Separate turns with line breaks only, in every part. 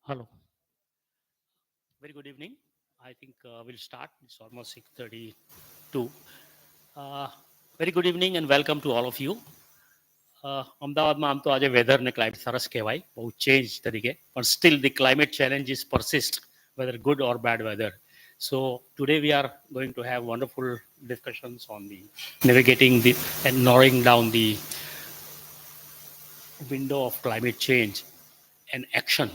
Hello. Very good evening. I think we'll start. It's almost 6:32. Uh, very good evening and welcome to all of you. અમદાવાદમાં આમ તો આજે weather ને climate સરસ કહેવાય બહુ ચેન્જ તરીકે પણ steel the climate challenges persist whether good or bad weather. So today we are going to have wonderful discussions on the navigating the and narrowing down the window of climate change and action.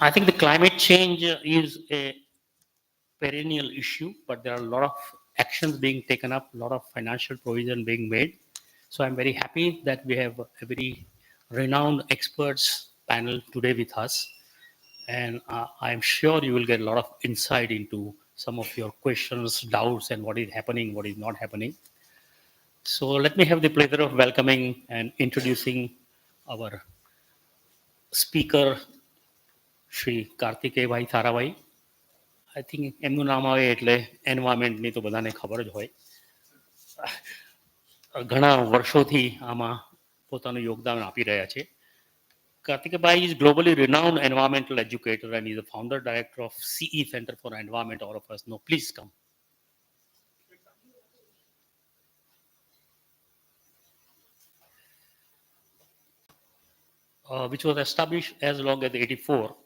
I think the climate change is a perennial issue, but there are a lot of actions being taken up, a lot of financial provision being made. So I'm very happy that we have a very renowned experts panel today with us, and I'm sure you will get a lot of insight into some of your questions, doubts, and what is happening, what is not happening. So let me have the pleasure of welcoming and introducing our speaker, Shri Kartikeya Bhai Tharabhai. I think એમનું નામ આવે એટલે એન્વાયરમેન્ટની તો બધાને ખબર જ હોય. ઘણા વર્ષોથી આમાં પોતાનું યોગદાન આપી રહ્યા છે. Kartikeya is globally renowned environmental educator and is the founder director of CE Center for Environment. All of us know. Please come. Which was established as long as 84.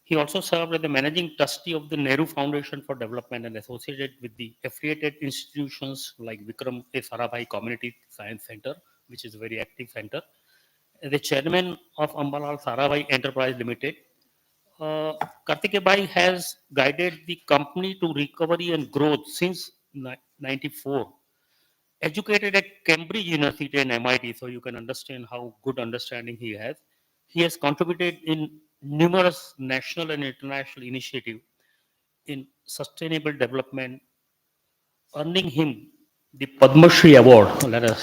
He also served as the managing trustee of the Nehru Foundation for Development and associated with the affiliated institutions like Vikram A. Sarabhai Community Science Center, which is a very active center, the chairman of Ambalal Sarabhai Enterprise Limited. Kartikeya Bhai has guided the company to recovery and growth since 94. Educated at Cambridge University and MIT, so you can understand how good understanding he has. He has contributed in numerous national and international initiatives in sustainable development, earning him the Padma Shri Award. Let us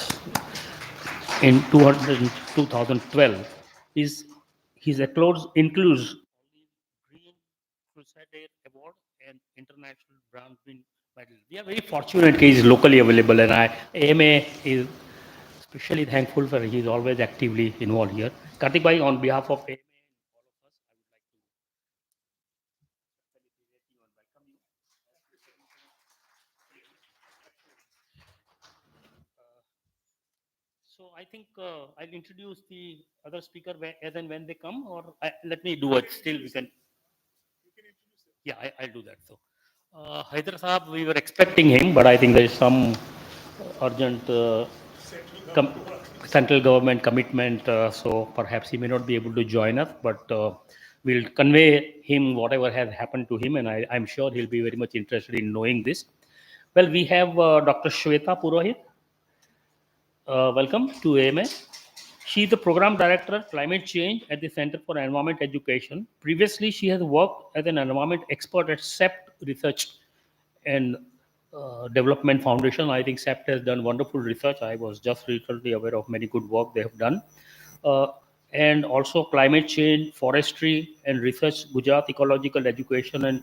in 2012 is his accolades includes Green Crusader Award and International Brand Win Medal. We are very fortunate he is locally available, and AMA is especially thankful for he is always actively involved here. Kartik Bhai, on behalf of AMA and all of us, I would like to celebrate you and welcome you. So I think I'll introduce the other speaker as and when they come, or let me do it. Still, we can. Yeah, I'll do that. So, Haider Saab, we were expecting him, but I think there is some urgent com- central government commitment, so perhaps he may not be able to join us, but we'll convey him whatever has happened to him, and I'm sure he'll be very much interested in knowing this. Well, we have Dr. Shweta Purohit. Welcome to AMA. She is the program director climate change at the Center for Environment Education. Previously, she has worked as an environment expert at SEPT Research and Development Foundation. I think SEPT has done wonderful research. I was just recently aware of many good work they have done. Uh, and also climate change, forestry and research, Gujarat Ecological Education and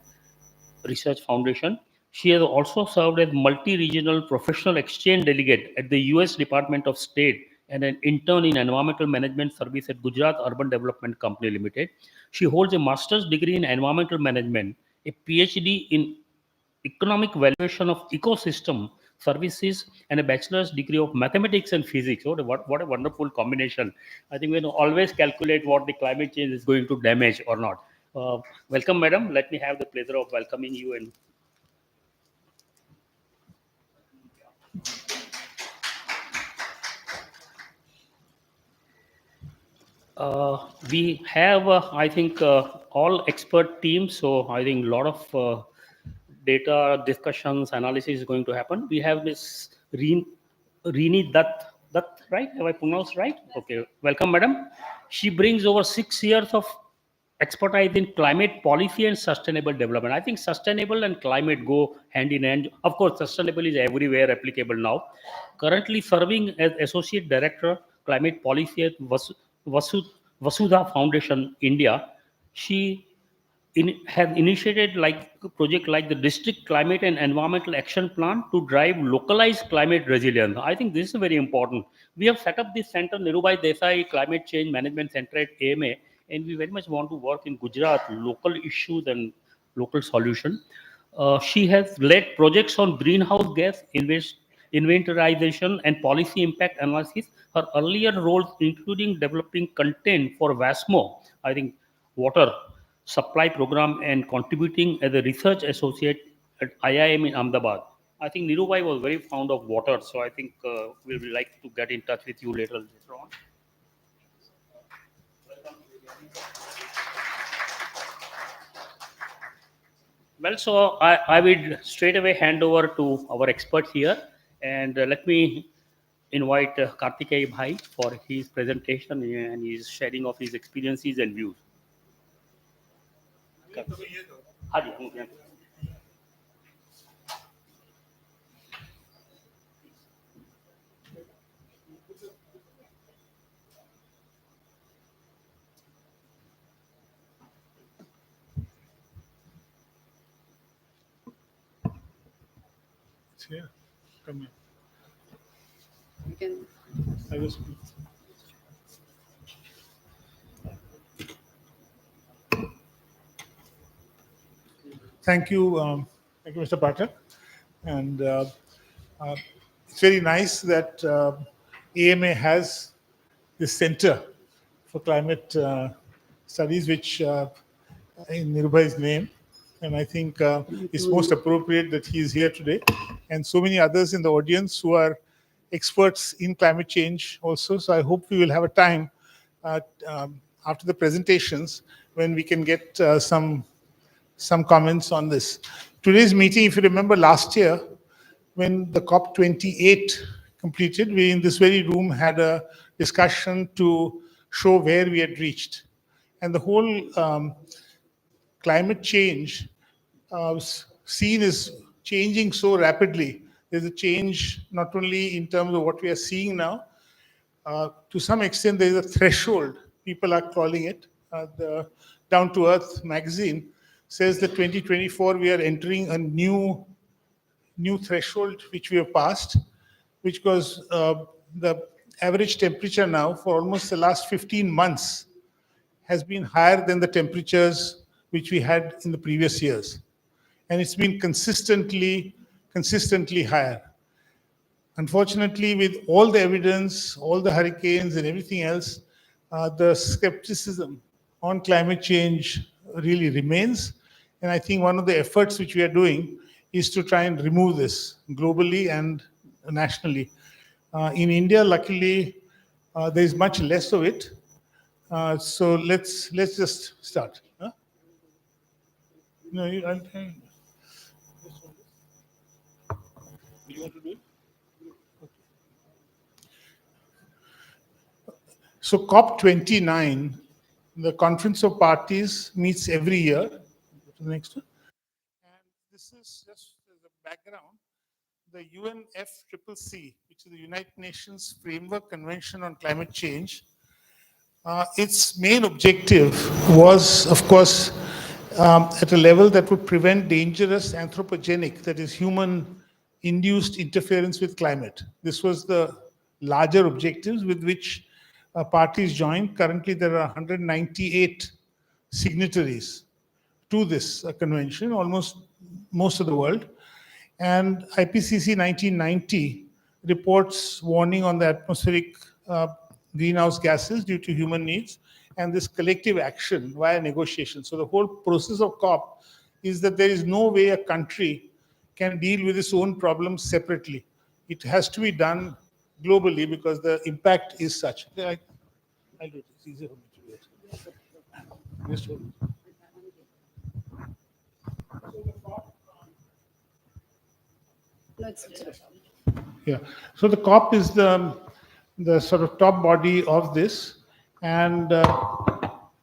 Research Foundation. She has also served as multi-regional professional exchange delegate at the US Department of State and an intern in environmental management service at Gujarat Urban Development Company Limited. She holds a master's degree in environmental management, a PhD in economic valuation of ecosystem services, and a bachelor's degree of mathematics and physics. What a wonderful combination. I think we will always calculate what the climate change is going to damage or not. Welcome, madam. Let me have the pleasure of welcoming you. And we have, I think, all expert teams. So I think a lot of data discussions, analysis is going to happen. We have Miss Rini Dutt. Dutt, right? Have I pronounced right? Okay. Welcome, madam. She brings over 6 years of expertise in climate policy and sustainable development. I think sustainable and climate go hand in hand. Of course, sustainable is everywhere applicable now. Currently serving as Associate Director, Climate Policy at Vasudha Foundation, India. She has initiated like a project like the District Climate and Environmental Action Plan to drive localized climate resilience. I think this is very important. We have set up this center, Nirubhai Desai Climate Change Management Center at AMA, and we very much want to work in Gujarat, local issues and local solution. She has led projects on greenhouse gas inventorization and policy impact analysis. Her earlier roles, including developing content for WASMO, I think water supply program, and contributing as a research associate at IIM in Ahmedabad. I think Nirubai was very fond of water, so I think we'll be like to get in touch with you later on. Well, so I will straight away hand over to our expert here, and let me invite Kartikeya Bhai for his presentation and his sharing of his experiences and views. हाँ जी, हम यहाँ पे।
Yeah, come here.
You can.
I was. Thank you, Mr. Patel. And uh, it's very nice that AMA has this center for climate studies, which in Nirubhai's name. And I think it's most appropriate that he is here today, and so many others in the audience who are experts in climate change also. So I hope we will have a time after the presentations when we can get some comments on this. Today's meeting, if you remember last year, when the COP28 completed, we in this very room had a discussion to show where we had reached. And the whole climate change scene is changing so rapidly. There's a change not only in terms of what we are seeing now, to some extent, there is a threshold, people are calling it. The Down to Earth magazine says that 2024, we are entering a new threshold which we have passed, which was the average temperature now for almost the last 15 months has been higher than the temperatures which we had in the previous years. And it's been consistently higher. Unfortunately, with all the evidence, all the hurricanes and everything else, the skepticism on climate change really remains. And I think one of the efforts which we are doing is to try and remove this globally and nationally. In India, luckily, there is much less of it. So let's just start. Huh? No, you want to do it? So COP29, the Conference of Parties, meets every year. Go to the next one. And this is just as a background. The UNFCCC, which is the United Nations Framework Convention on Climate Change, its main objective was, of course, at a level that would prevent dangerous anthropogenic, that is human-induced interference with climate. This was the larger objectives with which parties joined. Currently, there are 198 signatories to this convention, almost most of the world. And IPCC 1990 reports warning on the atmospheric greenhouse gases due to human needs and this collective action via negotiation. So the whole process of COP is that there is no way a country can deal with its own problems separately. It has to be done globally because the impact is such. I'll do it. It's easier for me to do it. Just hold it.
No, it's.
Yeah. So the COP is the sort of top body of this, and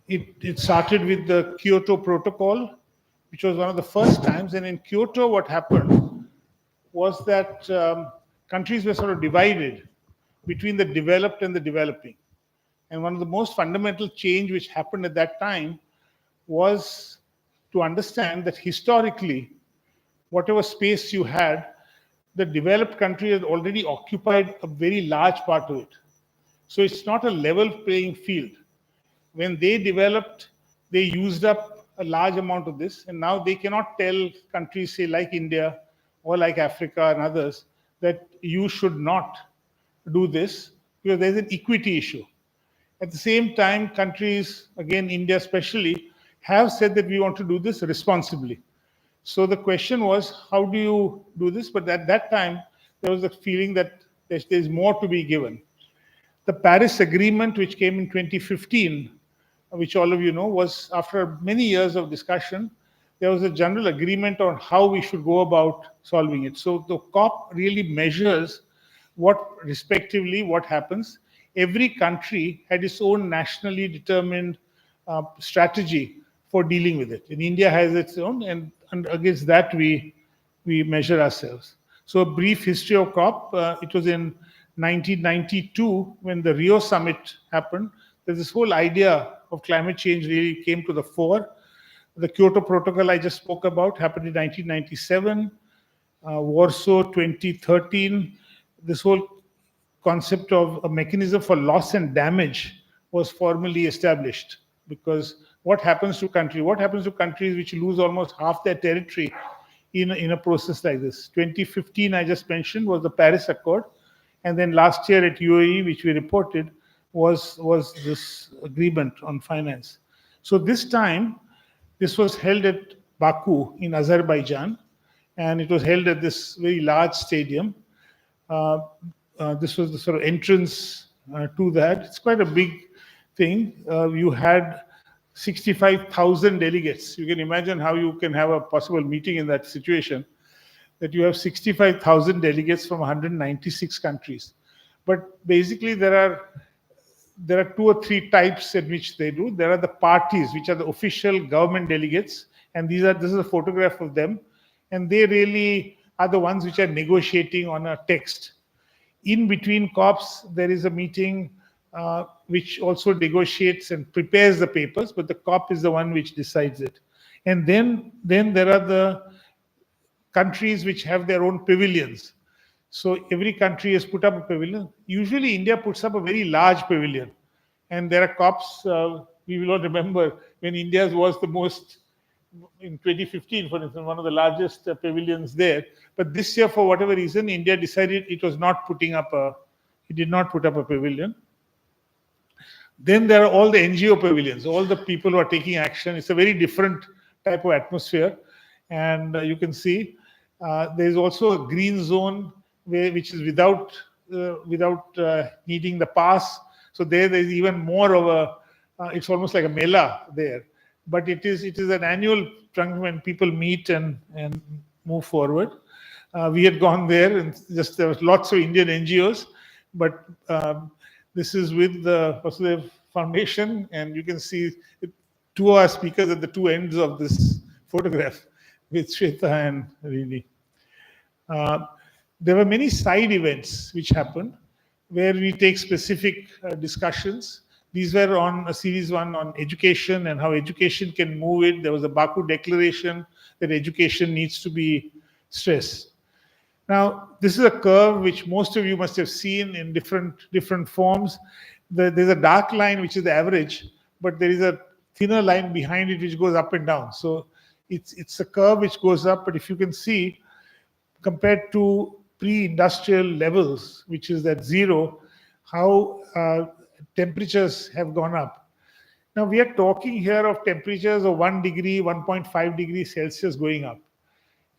it started with the Kyoto Protocol, which was one of the first times. And in Kyoto, what happened was that countries were sort of divided between the developed and the developing. And one of the most fundamental change which happened at that time was to understand that historically, whatever space you had, the developed country has already occupied a very large part of it. So it's not a level playing field. when they developed, they used up a large amount of this, and now they cannot tell countries, say like India or like Africa and others, that you should not do this because there's an equity issue. At the same time, countries, again India especially, have said that we want to do this responsibly. So the question was, how do you do this? But at that time, there was a feeling that there's more to be given. The Paris Agreement, which came in 2015, which all of you know, was after many years of discussion, there was a general agreement on how we should go about solving it. So the COP really measures respectively, what happens. Every country had its own nationally determined strategy for dealing with it. And India has its own, and against that we measure ourselves. So a brief history of COP. It was in 1992 when the Rio summit happened. There's this whole idea of climate change really came to the fore. The Kyoto Protocol I just spoke about happened in 1997. Warsaw 2013. This whole concept of a mechanism for loss and damage was formally established, because what happens to countries which lose almost half their territory in a process like this? 2015 I just mentioned was the Paris Accord, and then last year at UAE, which we reported, was this agreement on finance. So this time, this was held at Baku in Azerbaijan, and it was held at this very large stadium. This was the sort of entrance to that. It's quite a big thing. You had 65,000 delegates. You can imagine how you can have a possible meeting in that situation, that you have 65,000 delegates from 196 countries. But basically there are two or three types in which they do. There are the parties, which are the official government delegates, and this is a photograph of them, and they really are the ones which are negotiating on a text. In between COPs, there is a meeting which also negotiates and prepares the papers, but the COP is the one which decides it. And then there are the countries which have their own pavilions. So every country has put up a pavilion. Usually India puts up a very large pavilion. And there are COPs, we will all remember when India's was the most, in 2015, for instance, one of the largest pavilions there. But this year, for whatever reason, India decided it did not put up a pavilion. Then there are all the NGO pavilions, all the people who are taking action. It's a very different type of atmosphere. And you can see there's also a green zone which is without needing the pass. So there's even more of it's almost like a mela there. But it is an annual trunk when people meet and move forward. We had gone there, and there was lots of Indian NGOs, but this is with the Vasudev Foundation, and you can see two of our speakers at the two ends of this photograph with Shweta and Rini. There were many side events which happened where we take specific discussions. These were on a series one on education and how education can move it. There was a Baku Declaration that education needs to be stressed. Now, this is a curve which most of you must have seen in different forms. There's a dark line which is the average, but there is a thinner line behind it which goes up and down. So it's a curve which goes up, but if you can see, compared to pre-industrial levels, which is at zero, how temperatures have gone up. Now we are talking here of temperatures of 1 degree, 1.5 degrees Celsius going up.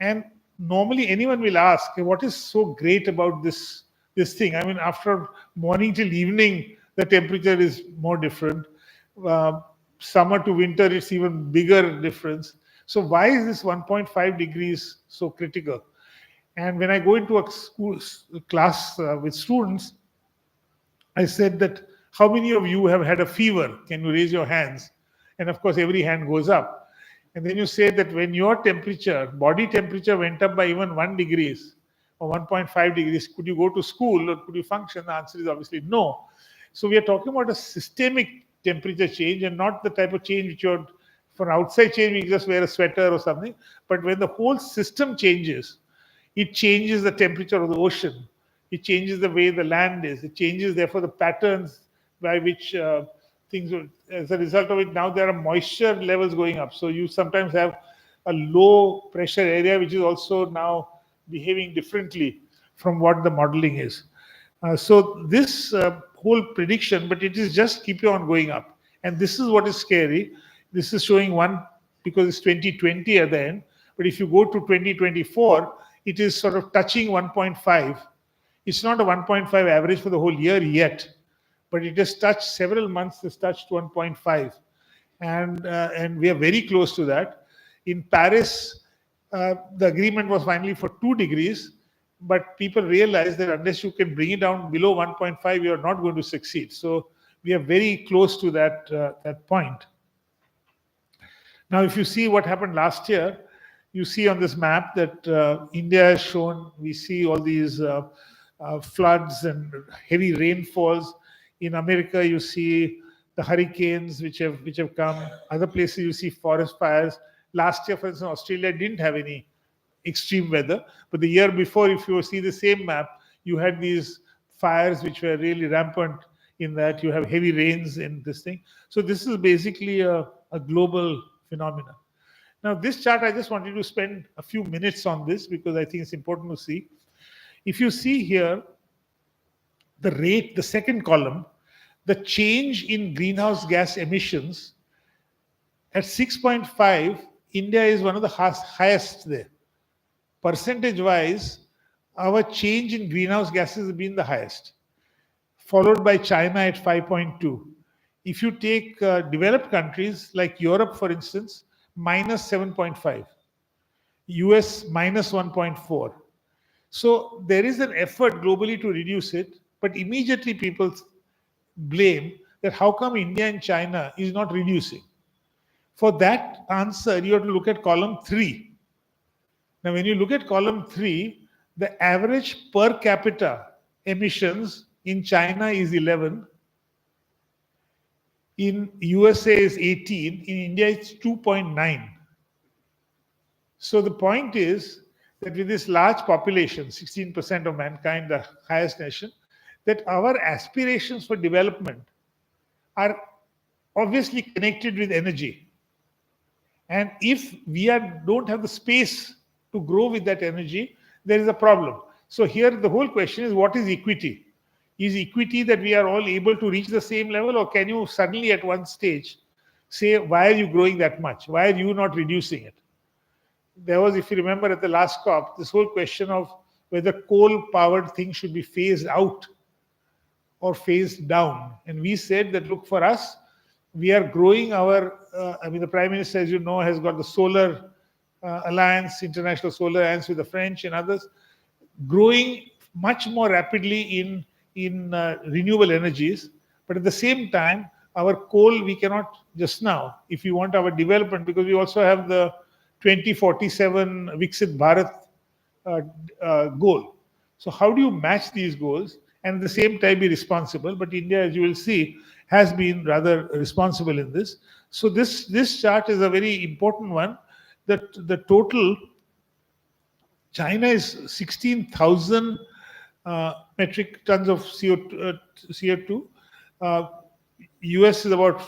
And normally anyone will ask, what is so great about this thing? I mean, after morning till evening, the temperature is more different. Summer to winter, it's even bigger difference. So why is this 1.5 degrees so critical? And when I go into a school class with students, I said that, how many of you have had a fever? Can you raise your hands? And of course, every hand goes up. And then you say that when your temperature, body temperature went up by even 1 degrees or 1.5 degrees, could you go to school or could you function? The answer is obviously no. So we are talking about a systemic temperature change and not the type of change which you're, for outside change, you just wear a sweater or something. But when the whole system changes, it changes the temperature of the ocean. It changes the way the land is. It changes, therefore, the patterns by which things. As a result of it, now there are moisture levels going up. So you sometimes have a low pressure area, which is also now behaving differently from what the modeling is. So this whole prediction, but it is just keep on going up. And this is what is scary. This is showing one because it's 2020 at the end. But if you go to 2024, it is sort of touching 1.5. It's not a 1.5 average for the whole year yet, but it has touched several months. It's touched 1.5, and we are very close to that. In Paris, the agreement was finally for 2 degrees, but people realize that unless you can bring it down below 1.5, you are not going to succeed. So we are very close to that point. Now, if you see what happened last year, you see on this map that India has shown. We see all these floods and heavy rainfalls. In America, you see the hurricanes which have come. Other places you see forest fires. Last year, for instance, Australia didn't have any extreme weather, but the year before, if you see the same map, you had these fires which were really rampant. In that, you have heavy rains in this thing. So this is basically a global phenomenon. Now, this chart, I just wanted to spend a few minutes on this because I think it's important to see. If you see here, the rate, the second column, the change in greenhouse gas emissions at 6.5, India is one of the highest there. Percentage wise, our change in greenhouse gases has been the highest, followed by China at 5.2. If you take developed countries like Europe, for instance, minus 7.5, US minus 1.4. So there is an effort globally to reduce it, but immediately people blame that how come India and China is not reducing. For that answer, you have to look at column 3. Now, when you look at column 3, the average per capita emissions in China is 11, in USA is 18, in India it's 2.9. So the point is that with this large population, 16% of mankind, the highest nation, that our aspirations for development are obviously connected with energy. And if we don't have the space to grow with that energy, there is a problem. So here the whole question is, what is equity? Is equity that we are all able to reach the same level, or can you suddenly at one stage say, why are you growing that much? Why are you not reducing it? There was, if you remember at the last COP, this whole question of whether coal-powered things should be phased out or phased down. And we said that, look, for us, we are growing our, the Prime Minister, as you know, has got the Solar Alliance, International Solar Alliance with the French and others, growing much more rapidly in renewable energies. But at the same time, our coal, we cannot just now, if we want our development, because we also have the 2047 Viksit Bharat goal. So how do you match these goals and at the same time be responsible? But India, as you will see, has been rather responsible in this. So this chart is a very important one. That the total, China is 16,000 metric tons of CO2. US is about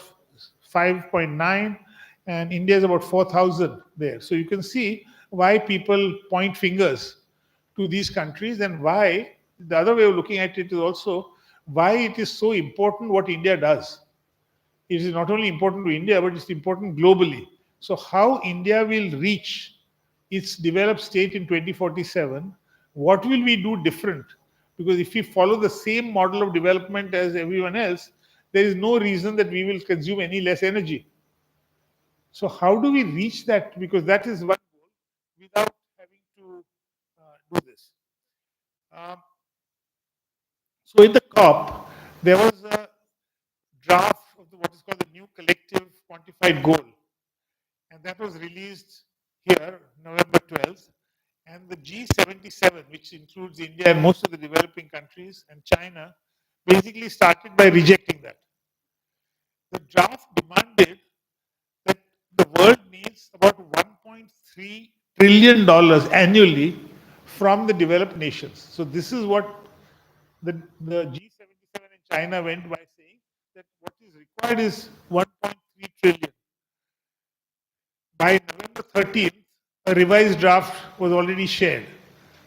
5.9, and India is about 4,000 there. So you can see why people point fingers to these countries, and why the other way of looking at it is also why it is so important what India does. It is not only important to India, but it's important globally. So how India will reach its developed state in 2047, what will we do different? Because if we follow the same model of development as everyone else, there is no reason that we will consume any less energy. So how do we reach that? Because that is one goal without having to do this. So in the COP, there was a draft of what is called the new collective quantified goal. And that was released here, November 12th. And the G77, which includes India and most of the developing countries and China, basically started by rejecting that. The draft demanded that the world needs about $1.3 trillion annually from the developed nations. So this is what the G77 in China went by saying, that what is required is 1.3 trillion. By November 13th, a revised draft was already shared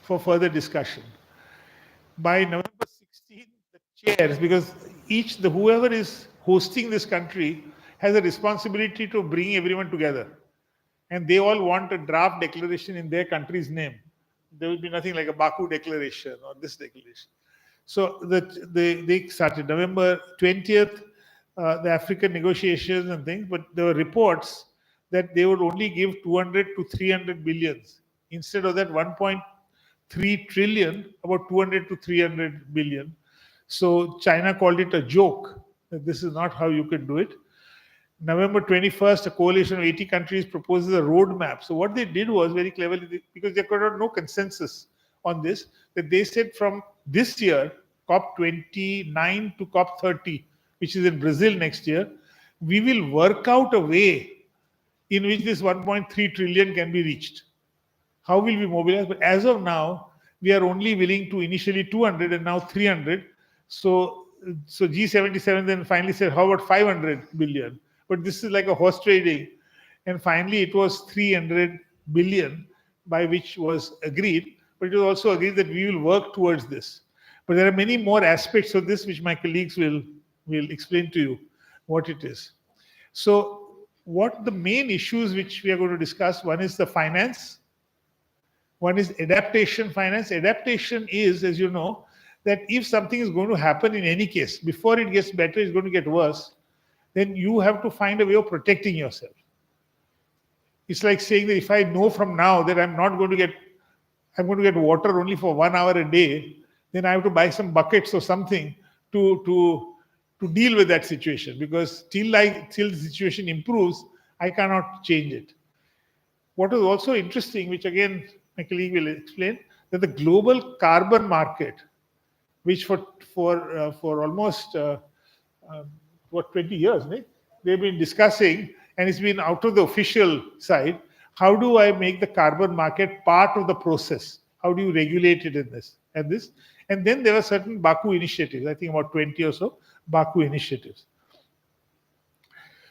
for further discussion. By November 16th, the chairs, because whoever is hosting this country has a responsibility to bring everyone together. And they all want a draft declaration in their country's name. There will be nothing like a Baku declaration or this declaration. So they started November 20th, the African negotiations and things, but there were reports that they would only give 200 to 300 billions. Instead of that 1.3 trillion, about 200 to 300 billion. So China called it a joke, that this is not how you can do it. November 21st, a coalition of 80 countries proposes a roadmap. So what they did was very cleverly, because they could have no consensus on this, that they said from this year, COP29 to COP30, which is in Brazil next year, we will work out a way in which this 1.3 trillion can be reached. How will we mobilize? But as of now, we are only willing to initially 200 and now 300. So G77 then finally said, how about 500 billion? But this is like a horse trading. And finally, it was 300 billion by which was agreed. But it was also agreed that we will work towards this. But there are many more aspects of this which my colleagues will explain to you what it is. So what the main issues which we are going to discuss, one is the finance. One is adaptation finance. Adaptation is, as you know, that if something is going to happen in any case, before it gets better, it's going to get worse, then you have to find a way of protecting yourself. It's like saying that if I know from now that I'm going to get water only for 1 hour a day, then I have to buy some buckets or something to deal with that situation, because till the situation improves, I cannot change it. What is also interesting, which again my colleague will explain, that the global carbon market, which for almost 20 years, right? They've been discussing, and it's been out of the official side. How do I make the carbon market part of the process? How do you regulate it in this and this? And then there were certain Baku initiatives, I think about 20 or so Baku initiatives.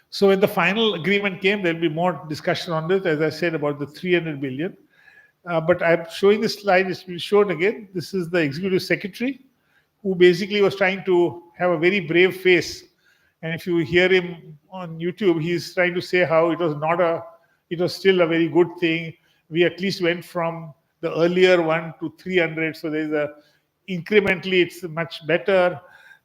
So when the final agreement came, there'll be more discussion on this, as I said, about the 300 billion. But I'm showing this slide, it's been shown again. This is the executive secretary, who basically was trying to have a very brave face. And if you hear him on YouTube, he's trying to say how it was still a very good thing. We at least went from the earlier one to 300. So incrementally, it's much better.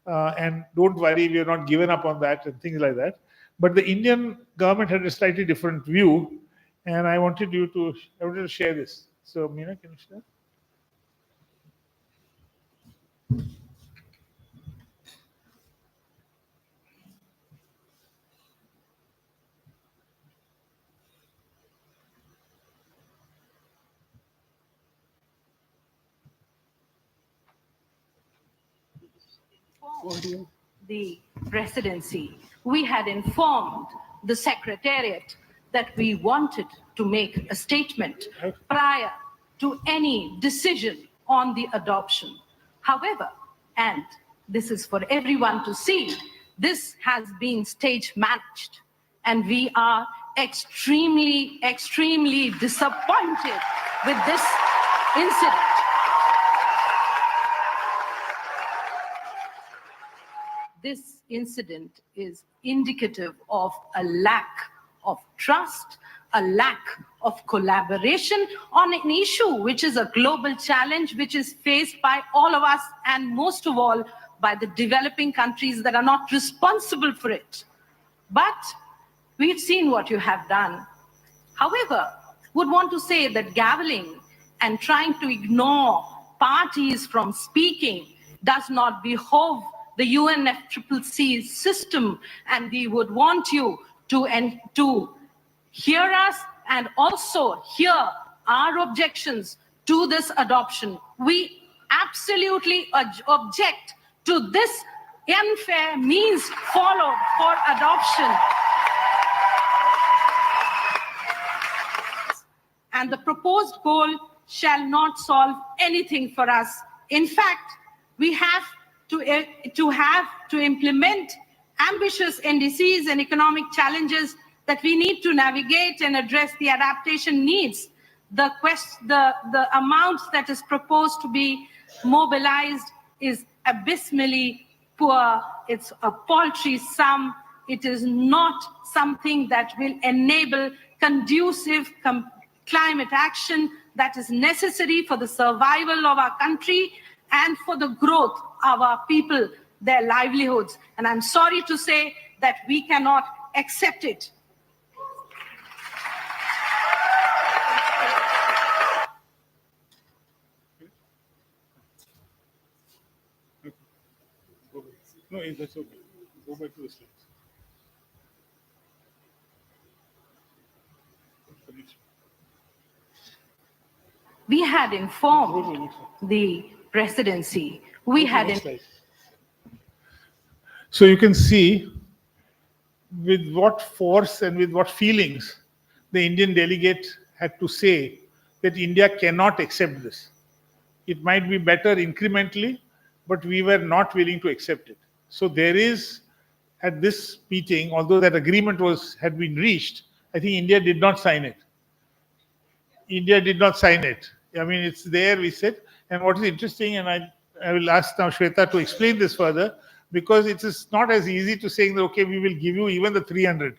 And don't worry, we have not given up on that and things like that. But the Indian government had a slightly different view. And I wanted to share this. So, Meena, can you share?
The presidency, we had informed the secretariat that we wanted to make a statement prior to any decision on the adoption. However, and this is for everyone to see, this has been stage managed, and we are extremely, extremely disappointed with this incident. This incident is indicative of a lack of trust, a lack of collaboration on an issue which is a global challenge, which is faced by all of us, and most of all by the developing countries that are not responsible for it. But we've seen what you have done. However, would want to say that gaveling and trying to ignore parties from speaking does not behove the UNFCCC system, and we would want you to hear us and also hear our objections to this adoption. We absolutely object to this unfair means followed for adoption. And the proposed goal shall not solve anything for us. In fact, we have to implement ambitious NDCs and economic challenges that we need to navigate and address the adaptation needs. The amount that is proposed to be mobilized is abysmally poor. It's a paltry sum. It is not something that will enable conducive climate action that is necessary for the survival of our country and for the growth of our people, their livelihoods. And I'm sorry to say that we cannot accept it.
No, that's okay. Go back to the slides.
We had informed the presidency. We had
So you can see with what force and with what feelings the Indian delegate had to say that India cannot accept this. It might be better incrementally, but we were not willing to accept it. So there is, at this meeting, although that agreement had been reached, I think India did not sign it. India did not sign it. I mean, it's there, we said. And what is interesting, and I will ask now Shweta to explain this further, because it is not as easy to saying that, okay, we will give you even the 300.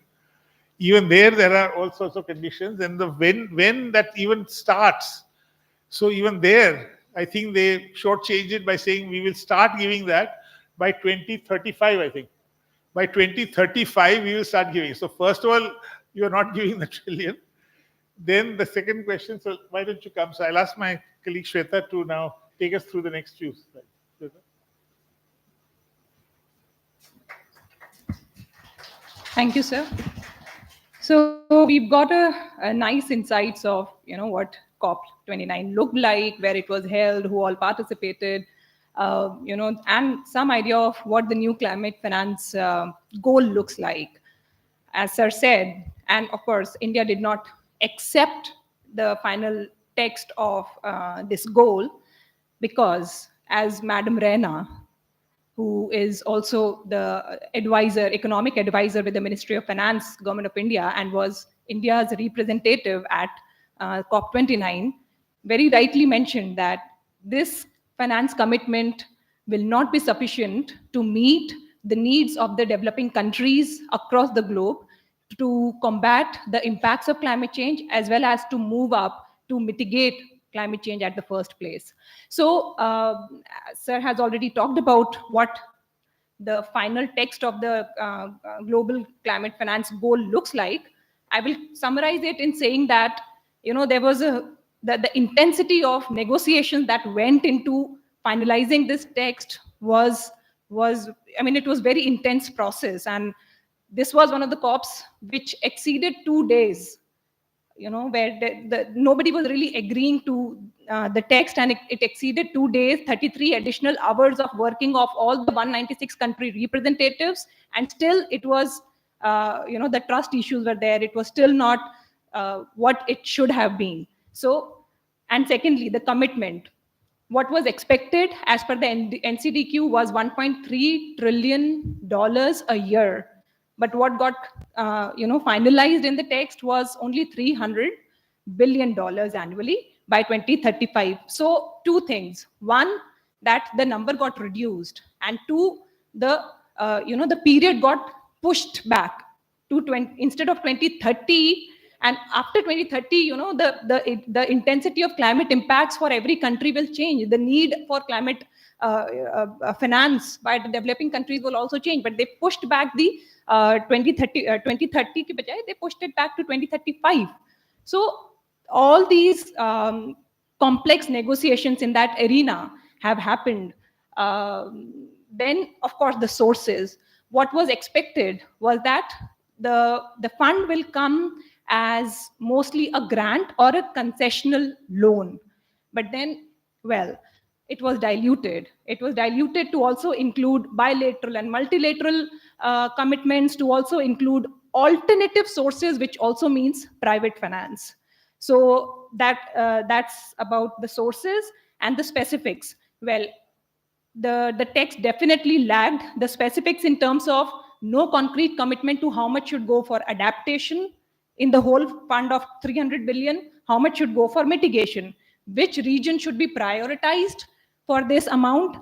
Even there are all sorts of conditions. And when that even starts, so even there, I think they shortchanged it by saying we will start giving that by 2035, I think. By 2035, we will start giving. So first of all, you are not giving the trillion. Then the second question, so why don't you come? So I'll ask my colleague Shweta to now take us through the next few slides. Shweta?
Thank you, sir. So we've got a nice insights of, what COP29 looked like, where it was held, who all participated, and some idea of what the new climate finance goal looks like. As sir said, and of course, India did not accept the final text of this goal because, as Madam Raina, who is also the economic advisor with the Ministry of Finance, Government of India, and was India's representative at COP29, very rightly mentioned that this finance commitment will not be sufficient to meet the needs of the developing countries across the globe to combat the impacts of climate change, as well as to move up to mitigate climate change at the first place. So, sir has already talked about what the final text of the global climate finance goal looks like. I will summarize it in saying that, there was the intensity of negotiations that went into finalizing this text was, it was very intense process. And this was one of the COPs which exceeded 2 days, where nobody was really agreeing to the text, and it exceeded 2 days, 33 additional hours of working of all the 196 country representatives, and still it was, the trust issues were there. It was still not what it should have been. So, and secondly, the commitment. What was expected as per the NCDQ was $1.3 trillion a year. But what got, finalized in the text was only $300 billion annually by 2035. So two things. One, that the number got reduced. And two, the period got pushed back to instead of 2030. And after 2030, the intensity of climate impacts for every country will change. The need for climate finance by the developing countries will also change. But they pushed back the 2030 ke bajaye, they pushed it back to 2035. So all these complex negotiations in that arena have happened. Then, of course, the sources. What was expected was that the fund will come as mostly a grant or a concessional loan. But then, well, it was diluted. It was diluted to also include bilateral and multilateral commitments, to also include alternative sources, which also means private finance. So that's about the sources and the specifics. Well, the text definitely lagged the specifics in terms of no concrete commitment to how much should go for adaptation in the whole fund of 300 billion, how much should go for mitigation, which region should be prioritized for this amount,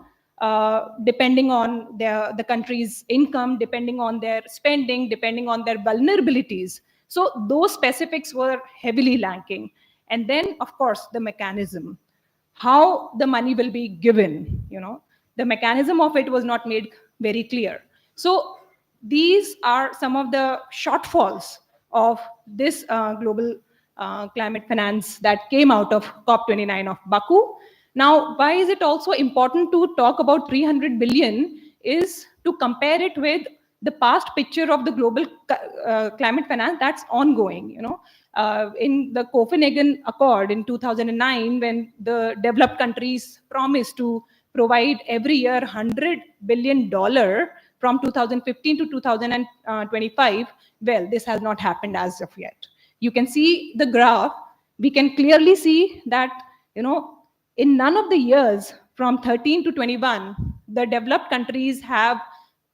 depending on the country's income, depending on their spending, depending on their vulnerabilities. So those specifics were heavily lacking. And then, of course, the mechanism, how the money will be given, the mechanism of it was not made very clear. So these are some of the shortfalls of this global climate finance that came out of COP29 of Baku. Now, why is it also important to talk about 300 billion is to compare it with the past picture of the global climate finance that's ongoing. In the Copenhagen Accord in 2009, when the developed countries promised to provide every year $100 billion from 2015 to 2025, well, this has not happened as of yet. You can see the graph. We can clearly see that, in none of the years from 13 to 21, the developed countries have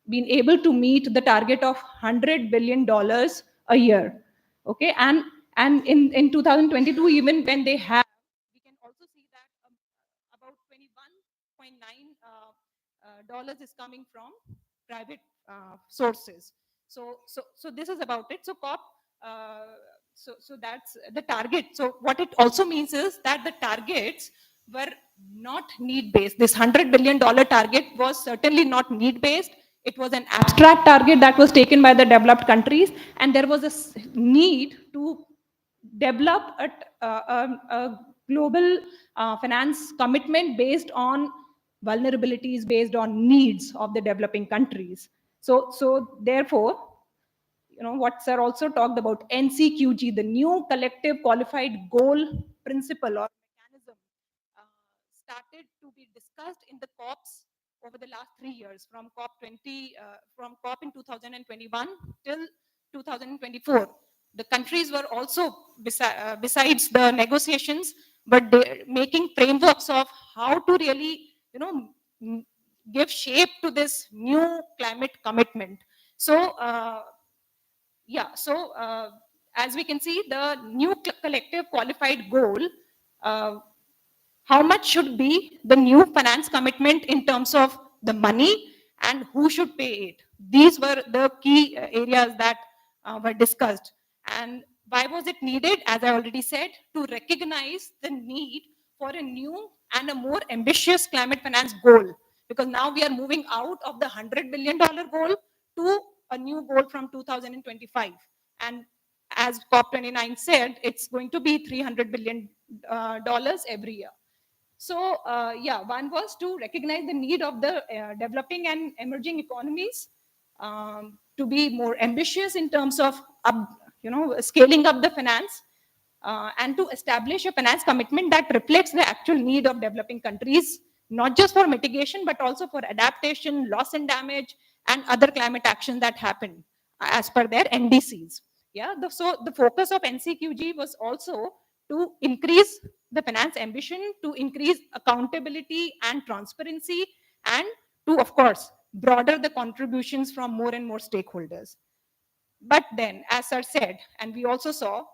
been able to meet the target of $100 billion a year. Okay, and in 2022, even when they have, we can also see that about 21.9 dollars is coming from private sources. So this is about it. So COP. So that's the target. So what it also means is that the targets were not need-based. This $100 billion target was certainly not need-based. It was an abstract target that was taken by the developed countries, and there was a need to develop a global finance commitment based on vulnerabilities, based on needs of the developing countries. So therefore, what Sir also talked about, NCQG, the new collective qualified goal principle or mechanism, started to be discussed in the COPs over the last 3 years, from COP in 2021 till 2024. The countries were also, besides the negotiations, but they making frameworks of how to really, give shape to this new climate commitment. So, as we can see, the new collective qualified goal, how much should be the new finance commitment in terms of the money and who should pay it? These were the key areas that were discussed. And why was it needed? As I already said, to recognize the need for a new and a more ambitious climate finance goal. Because now we are moving out of the $100 billion goal to a new goal from 2025. And as COP29 said, it's going to be $300 billion every year. So, one was to recognize the need of the developing and emerging economies to be more ambitious in terms of, scaling up the finance, and to establish a finance commitment that reflects the actual need of developing countries, not just for mitigation, but also for adaptation, loss and damage, and other climate action that happen as per their NDCs. So the focus of NCQG was also to increase the finance ambition, to increase accountability and transparency, and to, of course, broaden the contributions from more and more stakeholders. But then, as Sir said, and we also saw,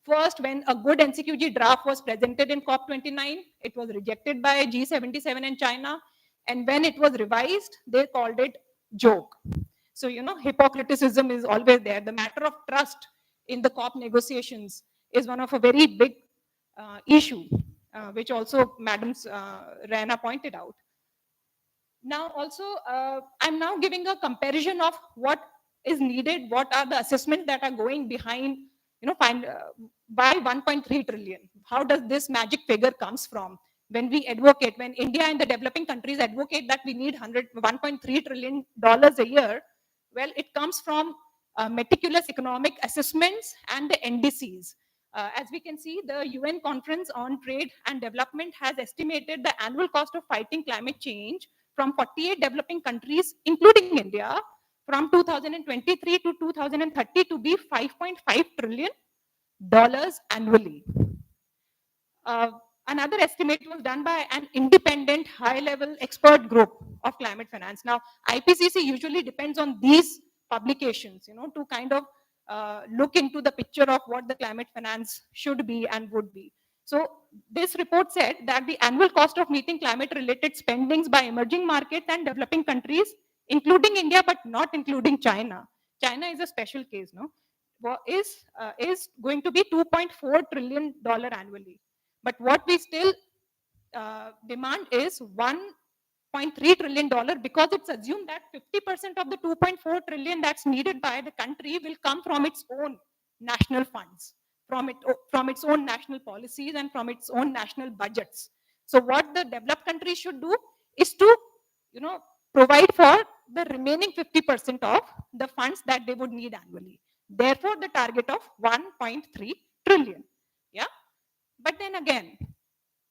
first, when a good NCQG draft was presented in COP29, it was rejected by G77 and China. And when it was revised, they called it joke. So, hypocriticism is always there. The matter of trust in the COP negotiations is one of a very big issue, which also Madam Rana pointed out. Now, also, I'm now giving a comparison of what is needed, what are the assessments that are going behind, why 1.3 trillion? How does this magic figure comes from? When we advocate, when India and the developing countries advocate that we need $1.3 trillion a year, well, it comes from meticulous economic assessments and the NDCs. As we can see, the UN Conference on Trade and Development has estimated the annual cost of fighting climate change from 48 developing countries, including India, from 2023 to 2030 to be $5.5 trillion annually. Another estimate was done by an independent high-level expert group of climate finance. Now, IPCC usually depends on these publications, to kind of look into the picture of what the climate finance should be and would be. So this report said that the annual cost of meeting climate related spendings by emerging markets and developing countries, including India, but not including China. China is a special case, no? Is going to be $2.4 trillion annually. But what we still demand is $1.3 trillion, because it's assumed that 50% of the 2.4 trillion that's needed by the country will come from its own national funds, from its own national policies and from its own national budgets. So what the developed countries should do is to, provide for the remaining 50% of the funds that they would need annually. Therefore, the target of 1.3 trillion. Yeah. But then again,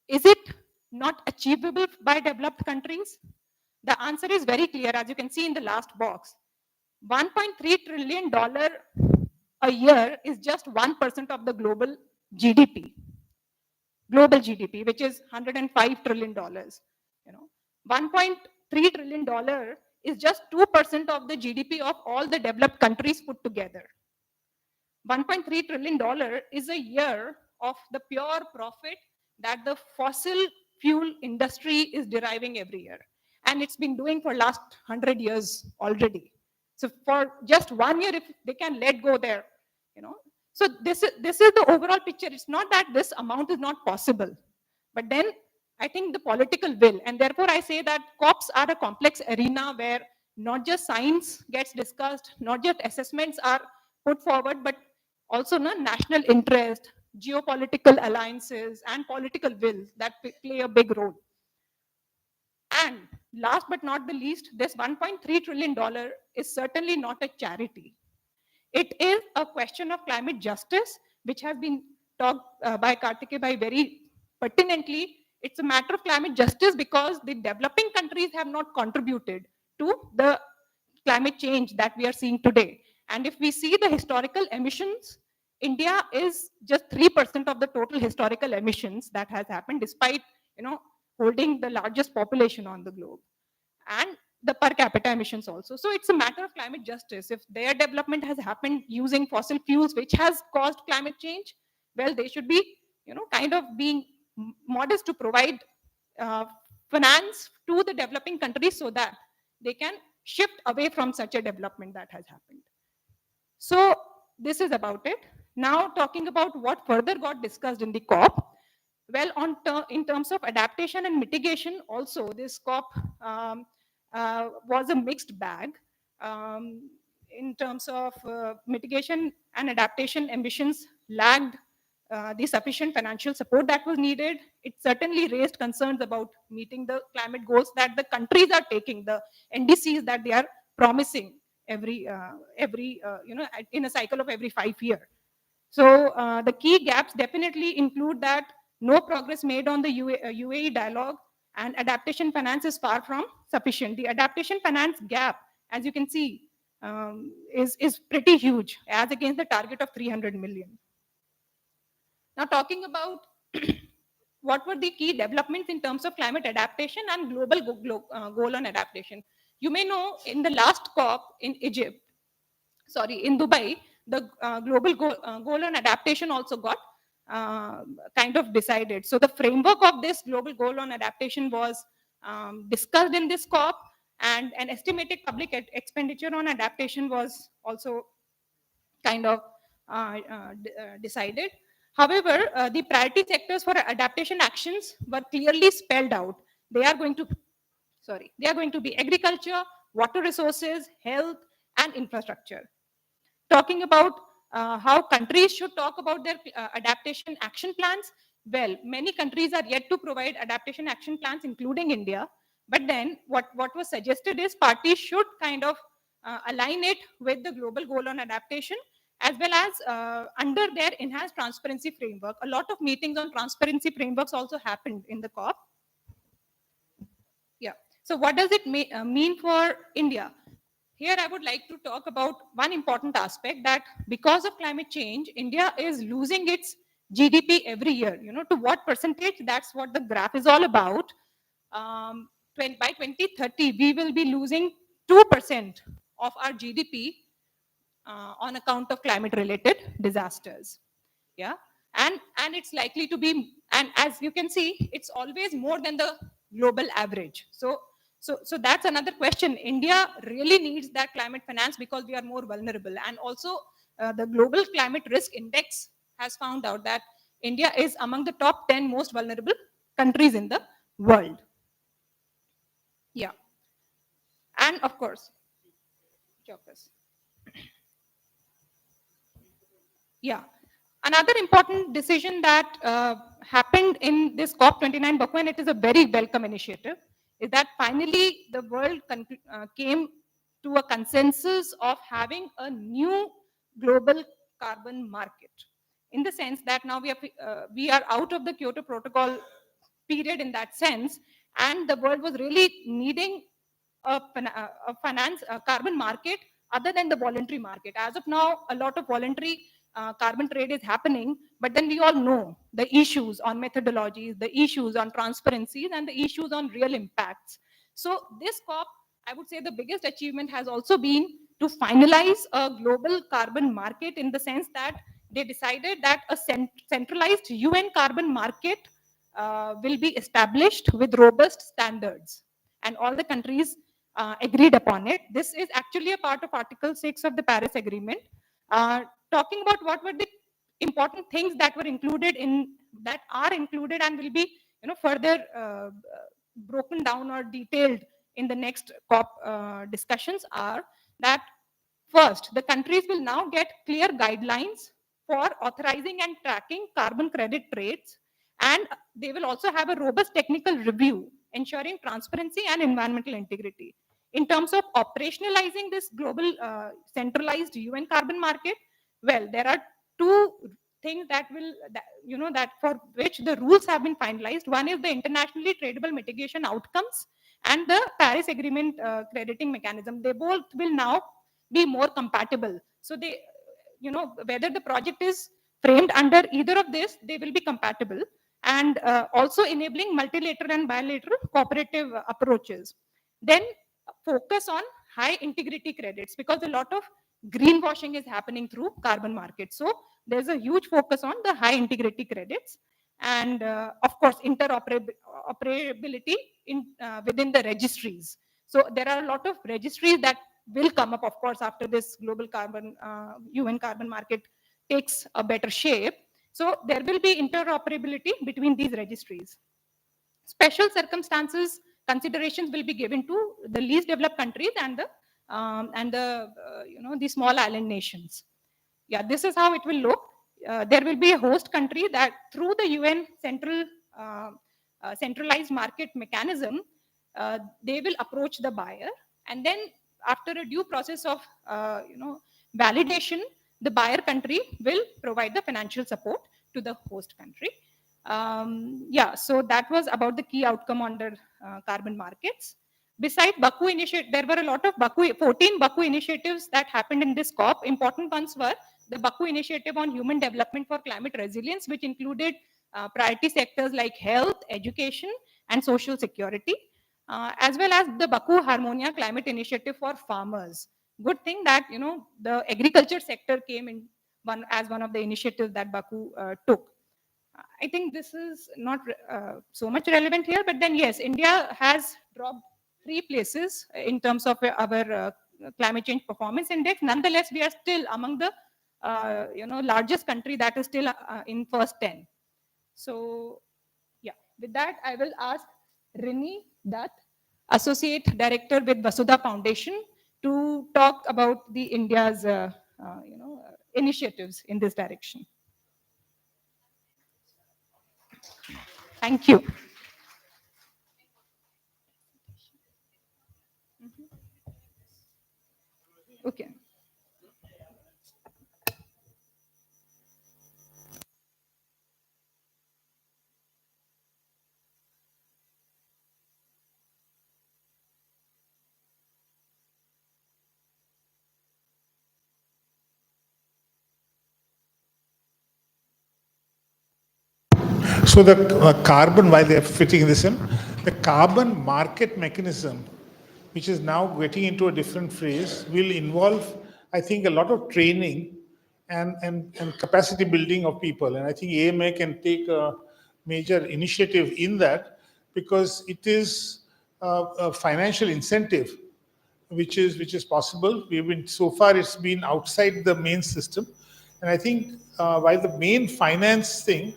is it not achievable by developed countries? The answer is very clear, as you can see in the last box. $1.3 trillion a year is just 1% of the global GDP. Global GDP, which is $105 trillion. $1.3 trillion is just 2% of the GDP of all the developed countries put together. $1.3 trillion is a year of the pure profit that the fossil fuel industry is deriving every year. And it's been doing for last 100 years already. So for just 1 year, if they can let go there, So this is the overall picture. It's not that this amount is not possible, but then I think the political will, and therefore I say that COPs are a complex arena where not just science gets discussed, not just assessments are put forward, but also national interest, geopolitical alliances, and political will that play a big role. And last but not the least, this $1.3 trillion is certainly not a charity. It is a question of climate justice, which has been talked by Kartikeya Bhai very pertinently. It's a matter of climate justice because the developing countries have not contributed to the climate change that we are seeing today. And if we see the historical emissions, India is just 3% of the total historical emissions that has happened, despite holding the largest population on the globe, and the per capita emissions also. So it's a matter of climate justice. If their development has happened using fossil fuels, which has caused climate change, well, they should be kind of being modest to provide finance to the developing countries so that they can shift away from such a development that has happened. So this is about it. Now talking about what further got discussed in the COP. Well, in terms of adaptation and mitigation, also this COP was a mixed bag. In terms of mitigation and adaptation, ambitions lagged the sufficient financial support that was needed. It certainly raised concerns about meeting the climate goals that the countries are taking, the NDCs that they are promising every in a cycle of every 5 years. So the key gaps definitely include that no progress made on the UAE dialogue, and adaptation finance is far from sufficient. The adaptation finance gap, as you can see, is pretty huge as against the target of 300 million. Now talking about what were the key developments in terms of climate adaptation and global goal on adaptation. You may know in the last COP in in Dubai, the global goal on adaptation also got kind of decided. So the framework of this global goal on adaptation was discussed in this COP, and an estimated public expenditure on adaptation was also kind of decided. However, the priority sectors for adaptation actions were clearly spelled out. They are going to be agriculture, water resources, health, and infrastructure. Talking about how countries should talk about their adaptation action plans, well, many countries are yet to provide adaptation action plans, including India. But then what was suggested is parties should kind of align it with the global goal on adaptation, as well as under their enhanced transparency framework. A lot of meetings on transparency frameworks also happened in the COP. Yeah. So what does it mean for India? Here I would like to talk about one important aspect, that because of climate change, India is losing its GDP every year. To what percentage? That's what the graph is all about. By 2030, we will be losing 2% of our GDP on account of climate-related disasters. Yeah, and it's likely to be, and as you can see, it's always more than the global average. So that's another question. India really needs that climate finance because we are more vulnerable, and also the Global Climate Risk Index has found out that India is among the top 10 most vulnerable countries in the world. Yeah, and of course, Chocus. Yeah. Another important decision that happened in this COP29 Baku, and it is a very welcome initiative, is that finally the world came to a consensus of having a new global carbon market. In the sense that now we are out of the Kyoto Protocol period in that sense, and the world was really needing a carbon market other than the voluntary market. As of now, a lot of voluntary carbon trade is happening, but then we all know the issues on methodologies, the issues on transparencies, and the issues on real impacts. So this COP, I would say the biggest achievement has also been to finalize a global carbon market, in the sense that they decided that a centralized UN carbon market will be established with robust standards, and all the countries agreed upon it. This is actually a part of Article 6 of the Paris Agreement. Talking about what were the important things that were included in, that are included and will be further broken down or detailed in the next COP discussions, are that first, the countries will now get clear guidelines for authorizing and tracking carbon credit trades, and they will also have a robust technical review ensuring transparency and environmental integrity. In terms of operationalizing this global centralized UN carbon market, well, there are two things that will, that for which the rules have been finalized. One is the internationally tradable mitigation outcomes and the Paris Agreement crediting mechanism. They both will now be more compatible. So they, whether the project is framed under either of this, they will be compatible, and also enabling multilateral and bilateral cooperative approaches. Then focus on high integrity credits, because a lot of greenwashing is happening through carbon markets. So there's a huge focus on the high integrity credits, and of course interoperability within the registries. So there are a lot of registries that will come up, of course, after this global carbon UN carbon market takes a better shape. So there will be interoperability between these registries. Special circumstances considerations will be given to the least developed countries and the small island nations. Yeah, this is how it will look. There will be a host country that through the UN centralized market mechanism, they will approach the buyer, and then after a due process of validation, the buyer country will provide the financial support to the host country. Yeah, so that was about the key outcome under carbon markets. Besides Baku initiative, there were a lot of 14 Baku initiatives that happened in this COP. Important ones were the Baku Initiative on Human Development for Climate Resilience, which included priority sectors like health, education, and social security, as well as the Baku Harmonia Climate Initiative for farmers. Good thing that the agriculture sector came in as one of the initiatives that Baku took. I think this is not so much relevant here, but then yes, India has dropped 3 places in terms of our climate change performance index. Nonetheless, we are still among the largest country that is still in first 10. So yeah, with that, I will ask Rini Dutt, Associate Director with Vasudha Foundation, to talk about the India's initiatives in this direction. Thank you. Okay.
So the carbon, while they're fitting this in, the carbon market mechanism, which is now getting into a different phase, will involve I think a lot of training and capacity building of people. And I think AMA can take a major initiative in that, because it is a financial incentive which is possible. We've been so far it's been outside the main system, and I think while the main finance thing,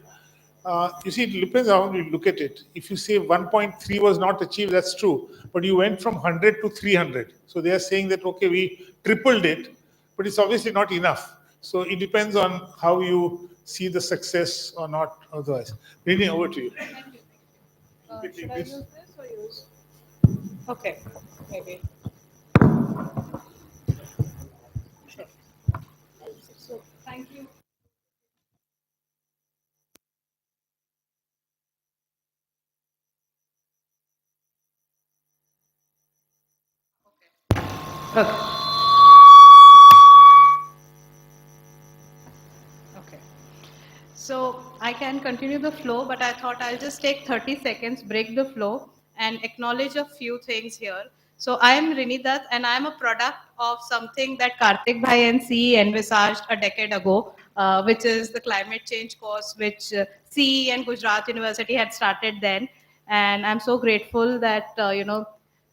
you see, it depends how you look at it. If you say 1.3 was not achieved, that's true, but you went from 100 to 300. So they are saying that okay, we tripled it, but it's obviously not enough. So it depends on how you see the success or not. Otherwise, Rini, over to you. You can take this.
this or use? Okay, maybe. Sure. So, thank you. Okay. Okay. So I can continue the flow, but I thought I'll just take 30 seconds, break the flow, and acknowledge a few things here. So I am Rinidat, and I am a product of something that Karthik Bhai and CE envisaged a decade ago, which is the climate change course, which CE and Gujarat University had started then. And I'm so grateful that,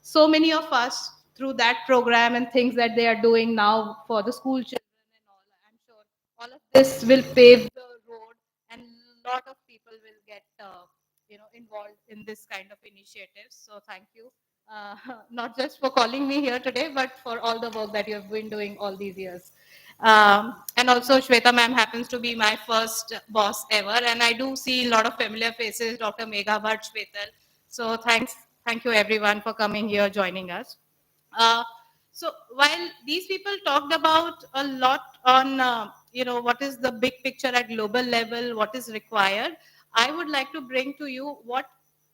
so many of us through that program and things that they are doing now for the school children and all, I'm sure all of this will pave the road, and a lot of people will get involved in this kind of initiatives. So thank you, uh, not just for calling me here today, but for all the work that you have been doing all these years. And also Shweta ma'am happens to be my first boss ever, and I do see a lot of familiar faces, Dr. Megha Bhatt, Shwetal. So thank you everyone for coming here, joining us. Uh, so while these people talked about a lot on, what is the big picture at global level, what is required, I would like to bring to you what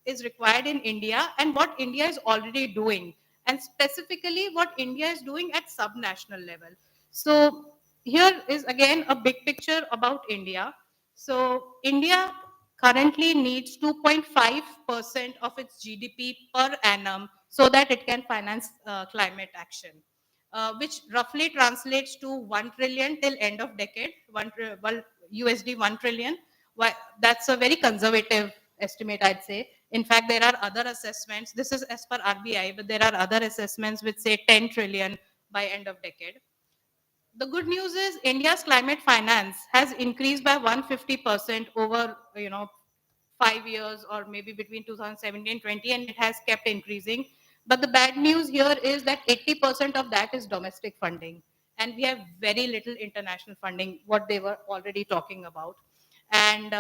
is required in India and what India is already doing, and specifically what India is doing at subnational level. So here is again a big picture about India. So India currently needs 2.5% of its GDP per annum so that it can finance climate action, which roughly translates to 1 trillion till end of decade, well, USD 1 trillion. That's a very conservative estimate, I'd say. In fact, there are other assessments. This is as per RBI, but there are other assessments which say 10 trillion by end of decade. The good news is India's climate finance has increased by 150% over 5 years, or maybe between 2017 and 20, and it has kept increasing. But the bad news here is that 80% of that is domestic funding, and we have very little international funding, what they were already talking about. And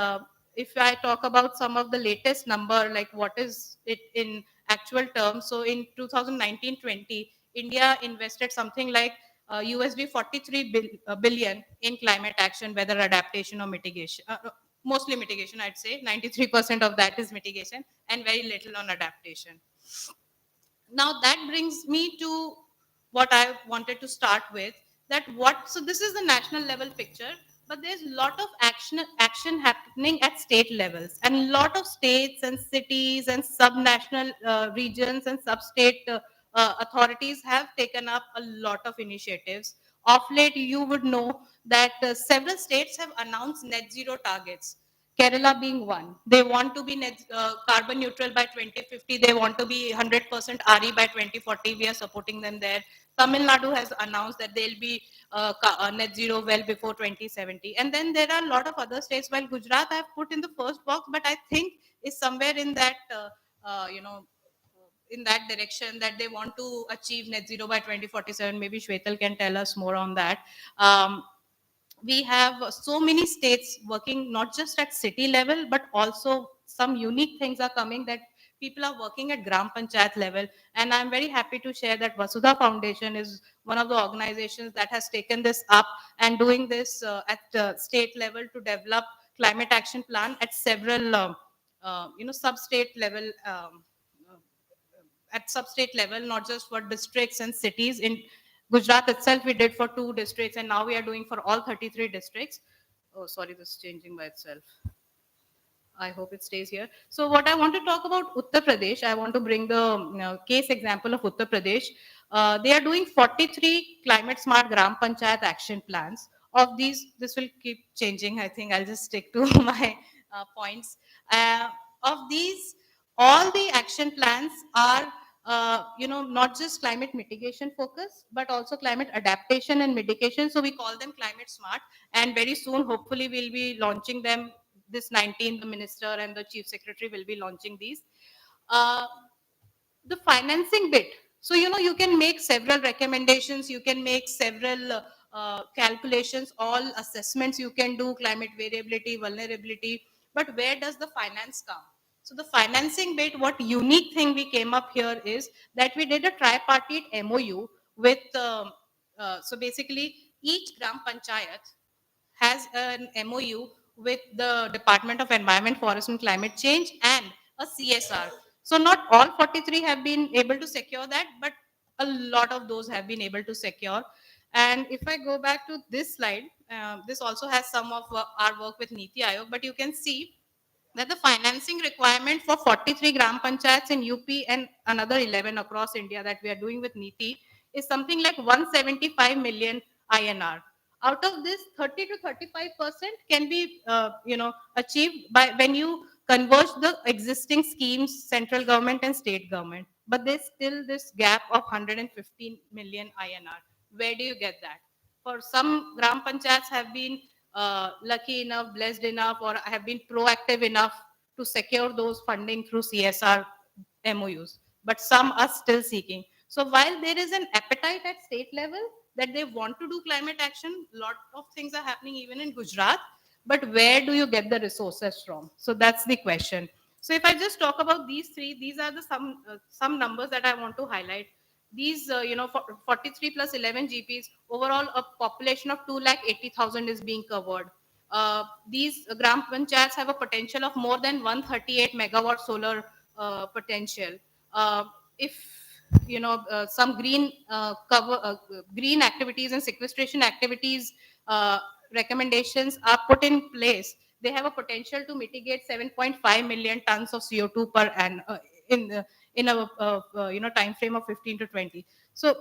if I talk about some of the latest number, like what is it in actual terms, so in 2019-20, India invested something like USD 43 billion in climate action, weather adaptation or mitigation. Mostly mitigation, I'd say. 93% of that is mitigation and very little on adaptation. Now that brings me to what I wanted to start with, that so this is the national level picture, but there's a lot of action happening at state levels, and a lot of states and cities and subnational regions and sub-state authorities have taken up a lot of initiatives. Of late, you would know that several states have announced net zero targets. Kerala being one. They want to be carbon neutral by 2050. They want to be 100% RE by 2040. We are supporting them there. Tamil Nadu has announced that they'll be net zero well before 2070. And then there are a lot of other states. While Gujarat I have put in the first box, but I think is somewhere in that, in that direction, that they want to achieve net zero by 2047. Maybe Shwetal can tell us more on that. We have so many states working not just at city level, but also some unique things are coming, that people are working at gram panchayat level. And I'm very happy to share that Vasudha Foundation is one of the organizations that has taken this up and doing this at state level to develop climate action plan at several sub-state level, at sub-state level, not just for districts and cities. In Gujarat itself, we did for 2 districts, and now we are doing for all 33 districts. Oh, sorry, this is changing by itself.
I hope it stays here. So what I want to talk about Uttar Pradesh, I want to bring the case example of Uttar Pradesh. They are doing 43 climate smart Gram Panchayat action plans. Of these, this will keep changing. I think I'll just stick to my points. Of these, all the action plans are not just climate mitigation focus, but also climate adaptation and mitigation. So we call them climate smart. And very soon, hopefully, we'll be launching them. This 19, the minister and the chief secretary will be launching these. Uh, the financing bit. So, you can make several recommendations, you can make several calculations, all assessments you can do, climate variability, vulnerability, but where does the finance come? So the financing bit, what unique thing we came up here is that we did a tripartite MOU with, so basically each Gram Panchayat has an MOU with the Department of Environment, Forest and Climate Change and a CSR. So not all 43 have been able to secure that, but a lot of those have been able to secure. And if I go back to this slide, this also has some of our work with Niti Aayog, but you can see that the financing requirement for 43 gram panchayats in UP and another 11 across India that we are doing with NITI is something like 175 million INR. Out of this, 30 to 35% can be, achieved by when you converge the existing schemes, central government and state government. But there's still this gap of 115 million INR. Where do you get that? For some gram panchayats have been lucky enough, blessed enough, or have been proactive enough to secure those funding through CSR MOUs, but some are still seeking. So while there is an appetite at state level that they want to do climate action, lot of things are happening even in Gujarat, but where do you get the resources from? So that's the question. So if I just talk about these three, these are the some numbers that I want to highlight. These, 43 plus 11 GPs, overall a population of 2,80,000 is being covered. These gram panchayats have a potential of more than 138 megawatt solar potential. If some green activities and sequestration activities recommendations are put in place, they have a potential to mitigate 7.5 million tons of CO2 per annum in a time frame of 15 to 20. So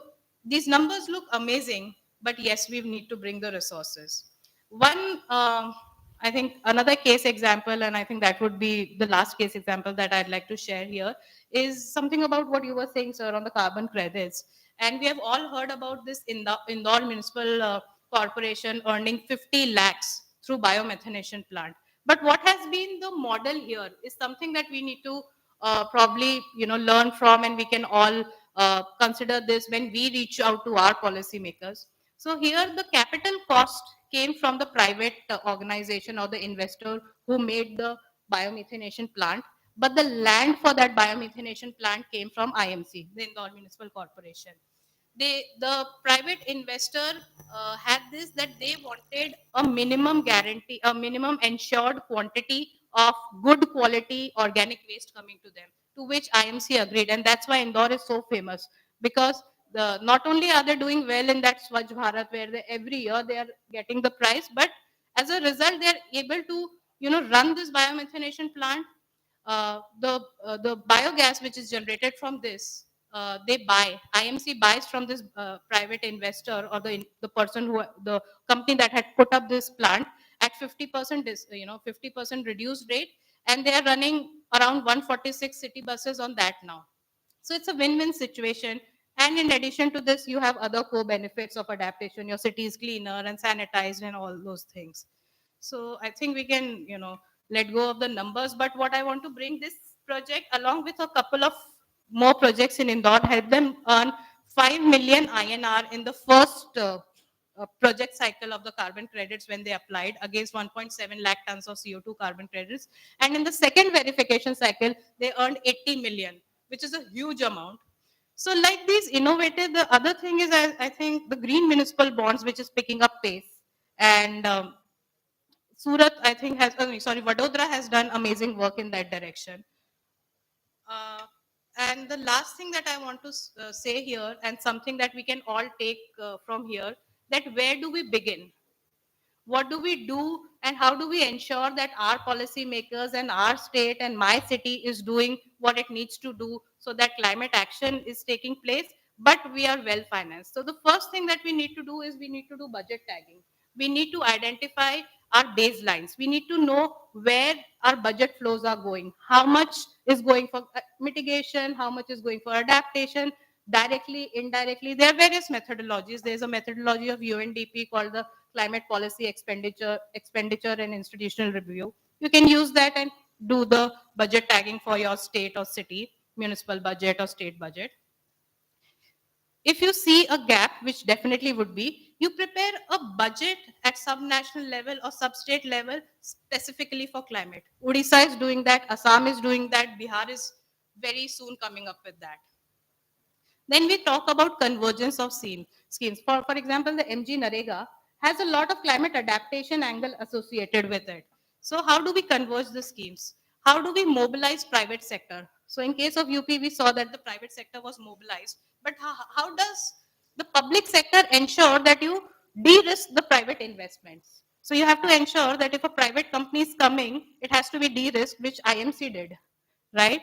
these numbers look amazing, but yes, we need to bring the resources. One, I think another case example, and I think that would be the last case example that I'd like to share here, is something about what you were saying, sir, on the carbon credits. And we have all heard about this Indore Municipal Corporation earning 50 lakhs through biomethanation plant. But what has been the model here is something that we need to probably learn from, and we can all consider this when we reach out to our policymakers. So here the capital cost came from the private organization or the investor who made the biomethanation plant, but the land for that biomethanation plant came from IMC, the Indore Municipal Corporation. The private investor had this, that they wanted a minimum guarantee, a minimum ensured quantity of good quality organic waste coming to them, to which IMC agreed. And that's why Indore is so famous, because not only are they doing well in that Swachh Bharat, where every year they are getting the prize, but as a result, they are able to run this biomethanation plant. The biogas which is generated from this, they buy. IMC buys from this private investor, or the person who, the company that had put up this plant, at 50% 50% reduced rate, and they are running around 146 city buses on that now. So it's a win-win situation. And in addition to this, you have other co-benefits of adaptation. Your city is cleaner and sanitized and all those things. So I think we can, let go of the numbers. But what I want to bring this project, along with a couple of more projects in Indore, help them earn 5 million INR in the first project cycle of the carbon credits when they applied against 1.7 lakh tons of CO2 carbon credits. And in the second verification cycle, they earned 80 million, which is a huge amount. So like these innovative, the other thing is, I think the green municipal bonds, which is picking up pace. And Surat, I think, Vadodara has done amazing work in that direction. Uh, and the last thing that I want to say here, and something that we can all take from here, that where do we begin? what do we do and how do we ensure that our policymakers and our state and my city is doing what it needs to do so that climate action is taking place, but we are well financed. So the first thing that we need to do is we need to do budget tagging. We need to identify our baselines. We need to know where our budget flows are going, how much is going for mitigation, how much is going for adaptation, directly, indirectly. There are various methodologies. There's a methodology of UNDP called the Climate Policy Expenditure and Institutional Review. You can use that and do the budget tagging for your state or city, municipal budget or state budget. If you see a gap, which definitely would be, you prepare a budget at subnational level or sub-state level specifically for climate. Odisha is doing that, Assam is doing that, Bihar is very soon coming up with that. Then we talk about convergence of schemes. For example, the MG Narega has a lot of climate adaptation angle associated with it. So how do we converge the schemes? How do we mobilize private sector? So in case of UP, we saw that the private sector was mobilized. But how does the public sector ensure that you de-risk the private investments? So you have to ensure that if a private company is coming, it has to be de-risked, which IMC did, right?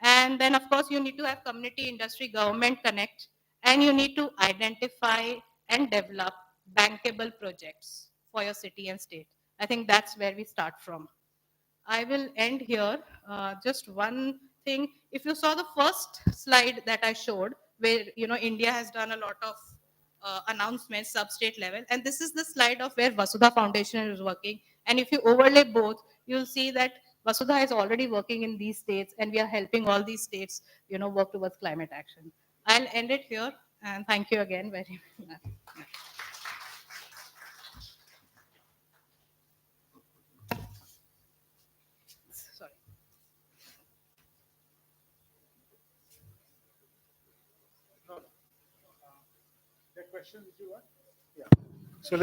And then, of course, you need to have community, industry, government connect, and you need to identify and develop bankable projects for your city and state. I think that's where we start from. I will end here. Just one thing. If you saw the first slide that I showed, where India has done a lot of announcements sub-state level, and this is the slide of where Vasudha Foundation is working. And if you overlay both, you'll see that Vasudha is already working in these states, and we are helping all these states, work towards climate action. I'll end it here, and thank you again very much. Sorry.
That question which you want? Yeah. So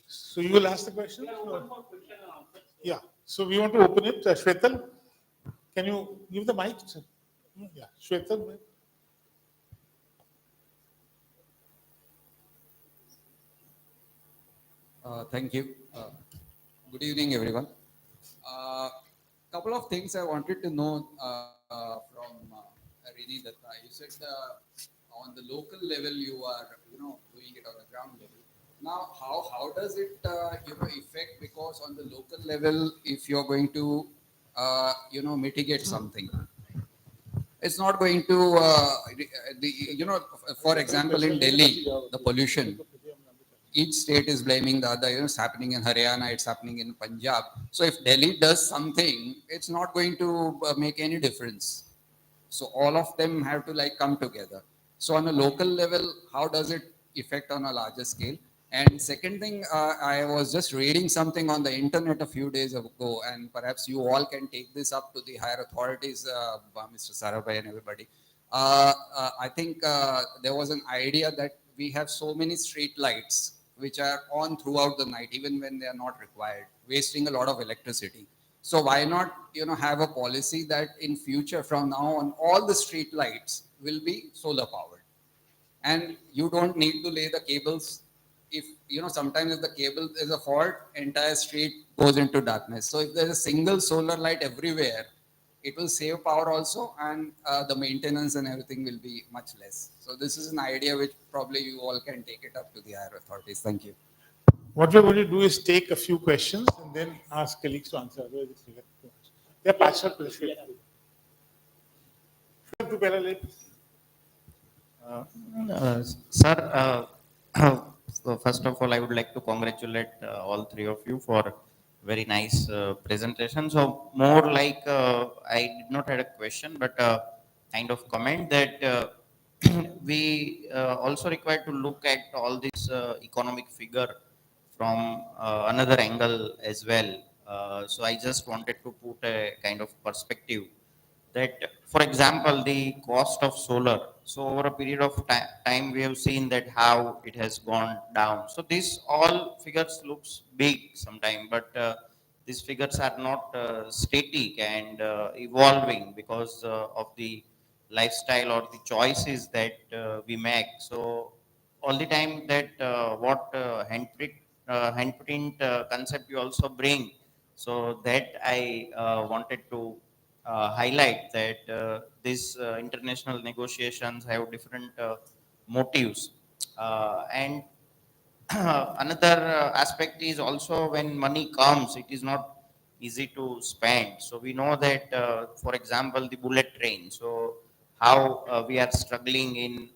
So you will ask the question? Yeah. So we want to open it. Shwetal, can you give the mic? Yeah. Shwetal.
Thank you. Good evening, everyone. Couple of things I wanted to know from Rini Datta. You said on the local level you are, doing it on the ground level. Now, how does it, affect? Because on the local level, if you're going to, mitigate something, it's not going to, for example, in Delhi, the pollution, each state is blaming the other. It's happening in Haryana, it's happening in Punjab. So if Delhi does something, it's not going to make any difference. So all of them have to come together. So on a local level, how does it affect on a larger scale? And second thing, I was just reading something on the internet a few days ago, and perhaps you all can take this up to the higher authorities, Mr. Sarabhai and everybody. I think there was an idea that we have so many street lights which are on throughout the night, even when they are not required, wasting a lot of electricity. So why not, have a policy that in future from now on, all the street lights will be solar powered, and you don't need to lay the cables. If sometimes if the cable is a fault, entire street goes into darkness. So if there's a single solar light everywhere, it will save power also, and the maintenance and everything will be much less. So this is an idea which probably you all can take it up to the higher authorities. Thank you.
What we're going to do is take a few questions and then ask colleagues to answer. Otherwise, it's too much. They're partial to
Sir, so first of all, I would like to congratulate all three of you for very nice presentation. So more like I did not had a question, but kind of comment that we also required to look at all this economic figure from another angle as well. So I just wanted to put a kind of perspective that, for example, the cost of solar. So over a period of time, we have seen that how it has gone down. So these all figures looks big sometime, but these figures are not static and evolving because of the lifestyle or the choices that we make. So all the time that what handpicked handprint concept you also bring. So that I wanted to highlight that these international negotiations have different motives. And another aspect is also when money comes, it is not easy to spend. So we know that, for example, the bullet train. So how we are struggling in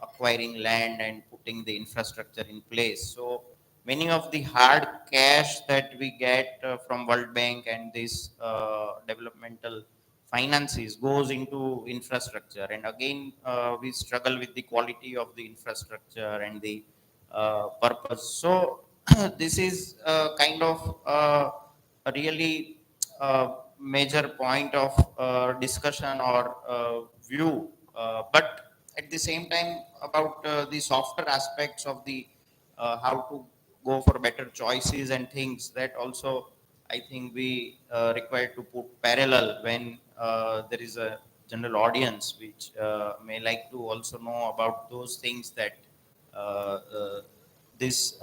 acquiring land and putting the infrastructure in place. So many of the hard cash that we get from World Bank and these developmental finances goes into infrastructure. And again, we struggle with the quality of the infrastructure and the purpose. So this is kind of a really major point of discussion or view. But at the same time, about the softer aspects of the how to go for better choices and things, that also I think we require to put parallel when there is a general audience which may like to also know about those things, that these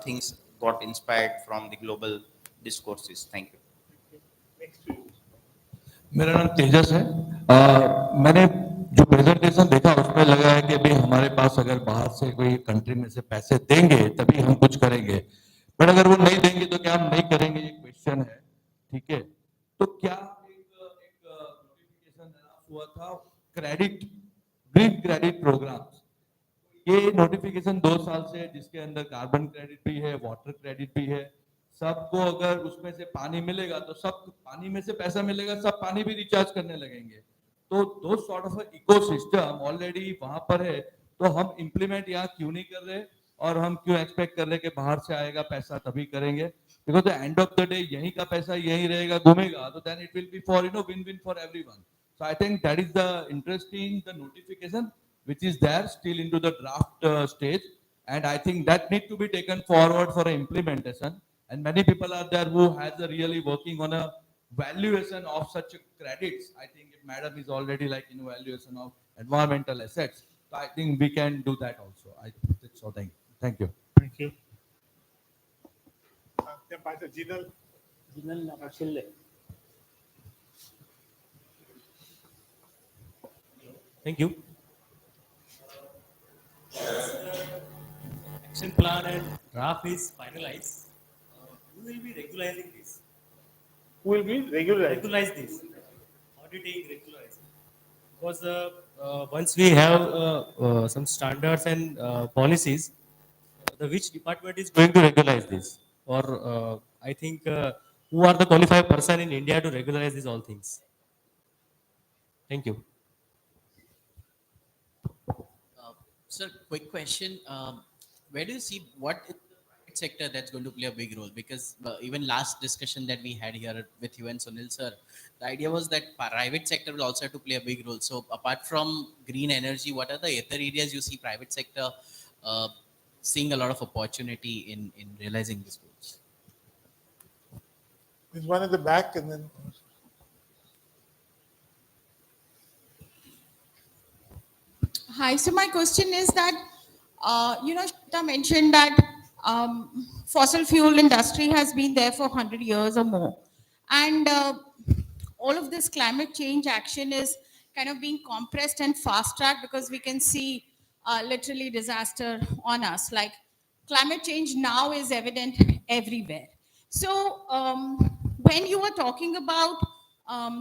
things got inspired from the global discourses. Thank you.
मेरा नाम तेजस है। मैंने जो presentation देखा उसमें लगा है कि भाई हमारे पास अगर बाहर से कोई कंट्री में से पैसे देंगे तभी हम कुछ करेंगे, बट अगर वो नहीं देंगे तो क्या हम नहीं करेंगे, ये क्वेश्चन है। ठीक है, तो क्या एक नोटिफिकेशन हुआ था क्रेडिट, ग्रीन क्रेडिट प्रोग्राम्स, ये नोटिफिकेशन 2 साल से है, जिसके अंदर कार्बन क्रेडिट भी है, वाटर क्रेडिट भी है। सबको अगर उसमें से पानी मिलेगा तो सब पानी में से पैसा मिलेगा, सब पानी भी रिचार्ज करने लगेंगे। तो दो सॉर्ट ऑफ इकोसिस्टम ऑलरेडी वहां पर है, तो हम इंप्लीमेंट यहाँ क्यों नहीं कर रहे, और हम क्यों एक्सपेक्ट कर रहे कि बाहर से आएगा पैसा तभी करेंगे? Because the end of the day यहीं का पैसा यहीं रहेगा, घूमेगा, तो then it will be for win win for everyone. So I think that is the interesting, the notification which is there still into the draft stage, and I think that need to be taken forward for implementation. And many people are there who has a really working on a valuation of such credits. I think if madam is already like in valuation of environmental assets, so I think we can do that also. I think so. Thank you.
Thank you. Jinal.
Thank you. Action plan and draft is finalized. Who will be regularizing this?
Who will be regularized?
Regularize this. Auditing, regularizing. Because once we have some standards and policies, the which department is going to regularize this? Or I think who are the qualified person in India to regularize these all things? Thank you.
Sir, quick question. Where do you see what is the private sector that's going to play a big role? Because even last discussion that we had here with you and Sunil sir, the idea was that private sector will also have to play a big role. So apart from green energy, what are the other areas you see private sector seeing a lot of opportunity in realizing these goals?
There's one at the back, and then
Hi, so my question is that, Shweta mentioned that fossil fuel industry has been there for 100 years or more. And all of this climate change action is kind of being compressed and fast-tracked because we can see literally disaster on us. Like climate change now is evident everywhere. So when you are talking about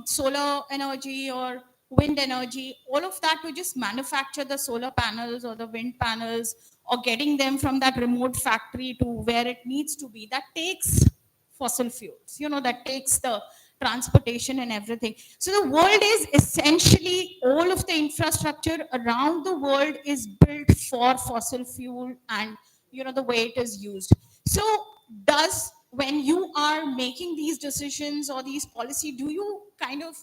solar energy or wind energy, all of that to just manufacture the solar panels or the wind panels or getting them from that remote factory to where it needs to be, that takes fossil fuels, that takes the transportation and everything. So the world is essentially, all of the infrastructure around the world is built for fossil fuel and, the way it is used. So when you are making these decisions or these policy, do you kind of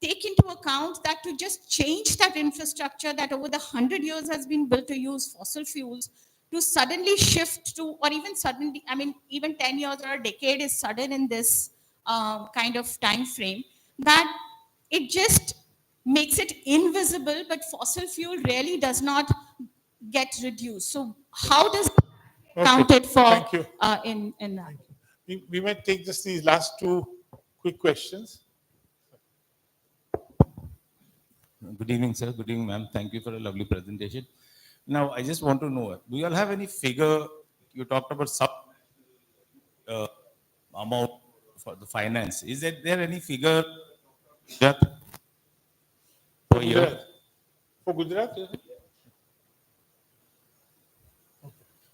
take into account that to just change that infrastructure that over the 100 years has been built to use fossil fuels, to suddenly shift to, or even suddenly, even 10 years or a decade is sudden in this kind of time frame, that it just makes it invisible, but fossil fuel really does not get reduced. So how does
Okay.
counted for
Thank you.
in that.
We might take just these last two quick questions.
Good evening, sir. Good evening, ma'am. Thank you for a lovely presentation. Now, I just want to know, do you all have any figure? You talked about some amount for the finance. Is there any figure that per year?
Gujarat. For Gujarat, yes.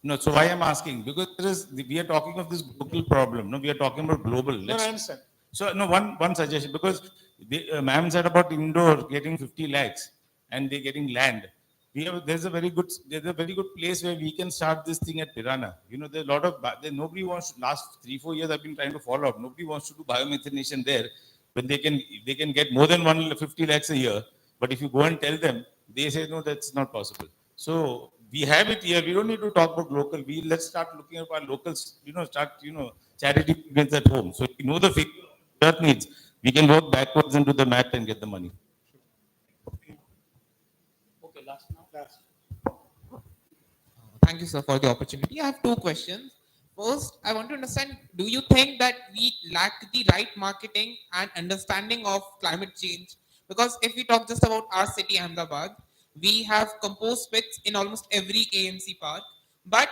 No, so why I'm asking? Because we are talking of this local problem. No, we are talking about global.
No, I understand.
So, no, one suggestion, because ma'am said about Indore getting 50 lakhs and they're getting land. There's a very good place where we can start this thing at Pirana. You know, there's a lot of, nobody wants, last 3-4 years I've been trying to follow up. Nobody wants to do biomethanation there when they can get more than 150 lakhs a year. But if you go and tell them, they say, no, that's not possible. So we have it here. We don't need to talk about local. Let's start looking at our locals, charity events at home. So if we know the figure that needs, we can work backwards into the math and get the money.
Okay, last now.
Thank you, sir, for the opportunity. I have two questions. First, I want to understand, do you think that we lack the right marketing and understanding of climate change? Because if we talk just about our city, Ahmedabad, we have compost pits in almost every AMC park. But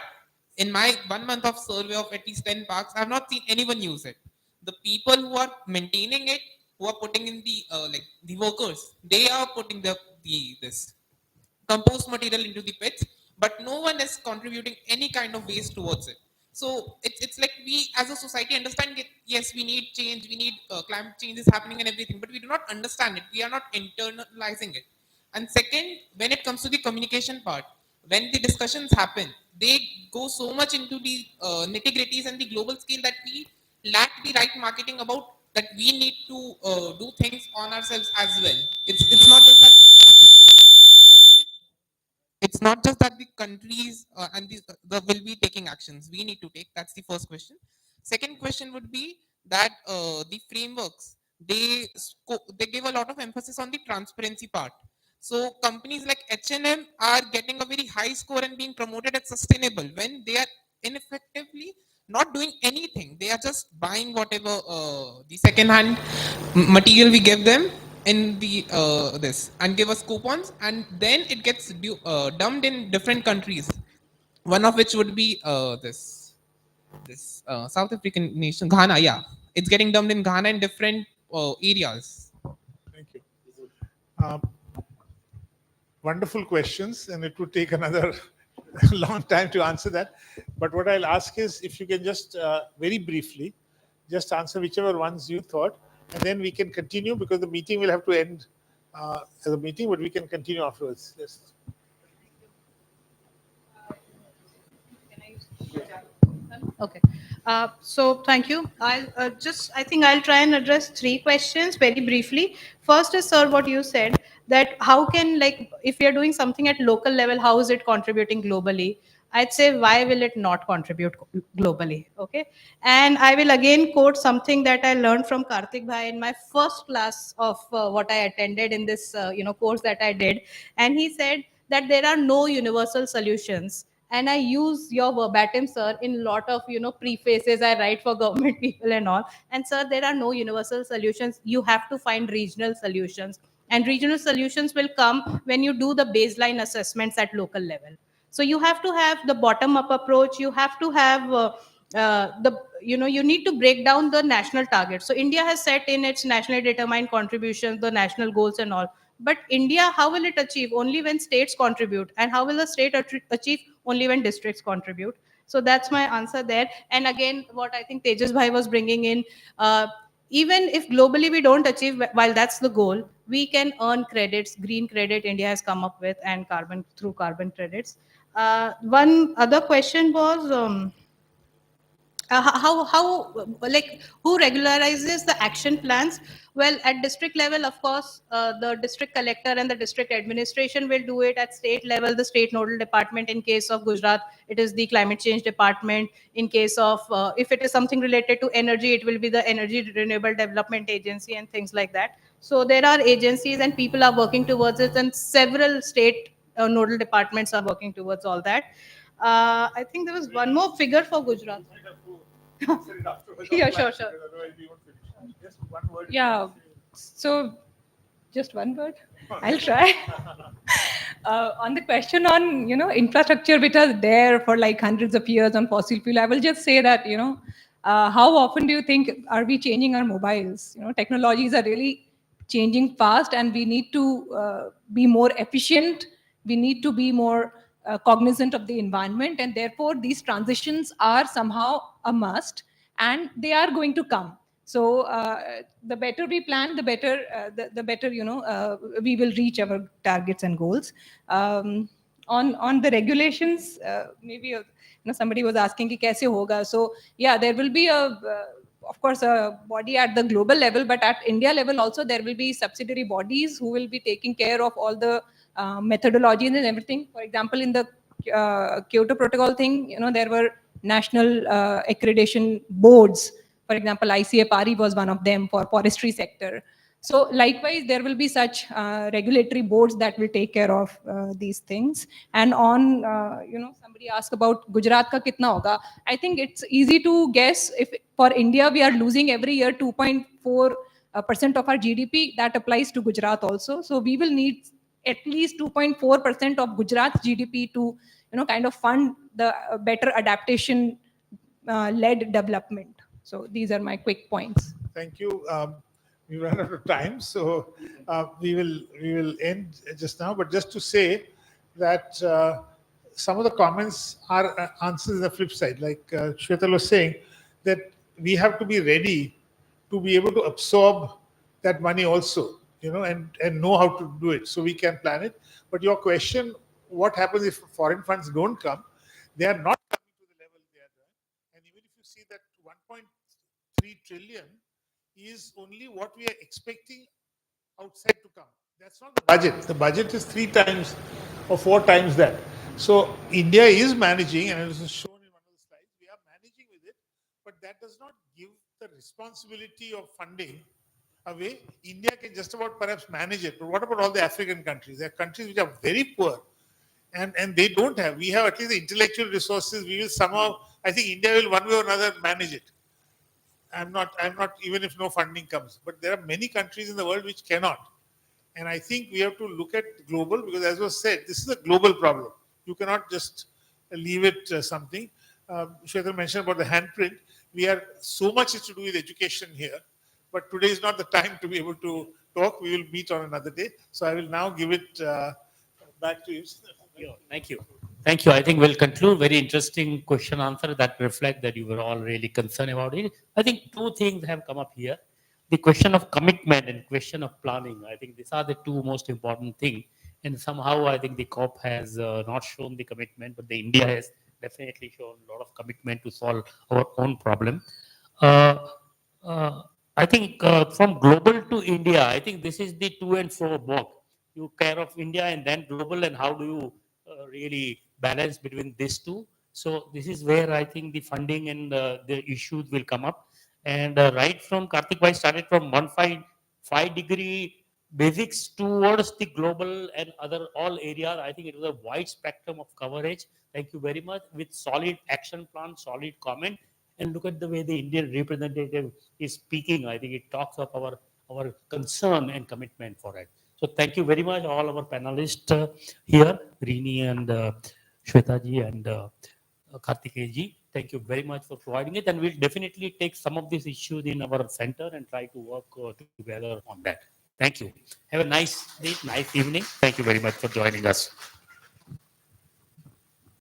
in my 1 month of survey of at least 10 parks, I have not seen anyone use it. The people who are maintaining it, who are putting in the workers, they are putting this compost material into the pits, but no one is contributing any kind of waste towards it. So it's like we as a society understand it. Yes, we need change, we need climate change is happening and everything, but we do not understand it. We are not internalizing it. And second, when it comes to the communication part, when the discussions happen, they go so much into the nitty gritties and the global scale that we lack the right marketing about that we need to do things on ourselves as well. It's not just that the countries and the will be taking actions. We need to take. That's the first question. Second question would be that the frameworks they give a lot of emphasis on the transparency part. So companies like H&M are getting a very high score and being promoted as sustainable when they are ineffectively not doing anything. They are just buying whatever the second-hand material we give them in the this and give us coupons, and then it gets dumped in different countries. One of which would be this South African nation, Ghana. Yeah, it's getting dumped in Ghana in different areas.
Thank you. Wonderful questions, and it would take another long time to answer that. But what I'll ask is if you can just very briefly just answer whichever ones you thought, and then we can continue because the meeting will have to end as a meeting, but we can continue afterwards. Yes.
Okay. So thank you. I think I'll try and address three questions very briefly. First is, sir, what you said, that how can, if we are doing something at local level, how is it contributing globally? I'd say, why will it not contribute globally? Okay. And I will again quote something that I learned from Karthik Bhai in my first class of what I attended in this, course that I did. And he said that there are no universal solutions. And I use your verbatim, sir, in lot of prefaces I write for government people and all. And sir, there are no universal solutions. You have to find regional solutions, and regional solutions will come when you do the baseline assessments at local level. So you have to have the bottom up approach. You have to have you need to break down the national targets. So India has set in its nationally determined contributions, the national goals and all. But India, how will it achieve? Only when states contribute. And how will a state achieve? Only when districts contribute. So that's my answer there. And again, what I think Tejas Bhai was bringing in, even if globally we don't achieve, while that's the goal, we can earn credits. Green credit India has come up with, and carbon through carbon credits. One other question was, who regularizes the action plans? Well, at district level, of course, the district collector and the district administration will do it. At state level, the state nodal department. In case of Gujarat, it is the climate change department. In case of if it is something related to energy, it will be the energy renewable development agency and things like that. So there are agencies and people are working towards it, and several state nodal departments are working towards all that. I think there was one more figure for Gujarat. Yeah, sure.
Yeah. So just one word. I'll try. On the question on infrastructure which are there for like hundreds of years on fossil fuel, I will just say that how often do you think are we changing our mobiles? Technologies are really changing fast, and we need to be more efficient. We need to be more cognizant of the environment, and therefore these transitions are somehow a must, and they are going to come. So the better we plan, the better the better we will reach our targets and goals. On the regulations, maybe somebody was asking ki kaise hoga. So yeah, there will be of course a body at the global level, but at India level also there will be subsidiary bodies who will be taking care of all the methodologies and everything. For example, in the Kyoto Protocol thing, there were national accreditation boards. For example, ICA PARI was one of them for forestry sector. So likewise, there will be such regulatory boards that will take care of these things. And on, somebody asked about Gujarat ka kitna hoga. I think it's easy to guess. If for India, we are losing every year 2.4% of our GDP, that applies to Gujarat also. So we will need at least 2.4% of Gujarat's GDP to, kind of fund the better adaptation led development. So these are my quick points.
Thank you. We ran out of time, so we will end just now. But just to say that some of the comments are answers in the flip side. Like Shweta was saying, that we have to be ready to be able to absorb that money also, and know how to do it, so we can plan it. But your question, what happens if foreign funds don't come? They are not coming to the level they are done. And even if you see that 1.3 trillion is only what we are expecting outside to come. That's not the budget. The budget is 3 times or 4 times that. So India is managing, and it is shown in one of the slides, we are managing with it, but that does not give the responsibility of funding away. India can just about perhaps manage it, but what about all the African countries? There are countries which are very poor, and they don't have. We have at least the intellectual resources. We will somehow, I think India will one way or another manage it. I'm not, even if no funding comes, but there are many countries in the world which cannot. And I think we have to look at global, because as was said, this is a global problem. You cannot just leave it something. Shweta mentioned about the handprint. We are so much is to do with education here, but today is not the time to be able to talk. We will meet on another day. So I will now give it back to you.
Thank you. Thank you. I think we'll conclude. Very interesting question answer that reflect that you were all really concerned about it. I think 2 things have come up here. The question of commitment and question of planning. I think these are the 2 most important things. And somehow I think the COP has not shown the commitment, but the India has definitely shown a lot of commitment to solve our own problem. I think from global to India, I think this is the to and fro walk. You care of India and then global, and how do you really balance between these 2? So this is where I think the funding and the issues will come up. And right from Karthik Bhai started from 1.5 degree basics towards the global and other all areas. I think it was a wide spectrum of coverage. Thank you very much, with solid action plan, solid comment. And look at the way the Indian representative is speaking. I think it talks of our concern and commitment for it. So thank you very much, all our panelists here, Rini and Shweta ji and Karthikeya ji. Thank you very much for providing it. And we'll definitely take some of these issues in our center and try to work together on that. Thank you. Have a nice day, nice evening. Thank you very much for joining us.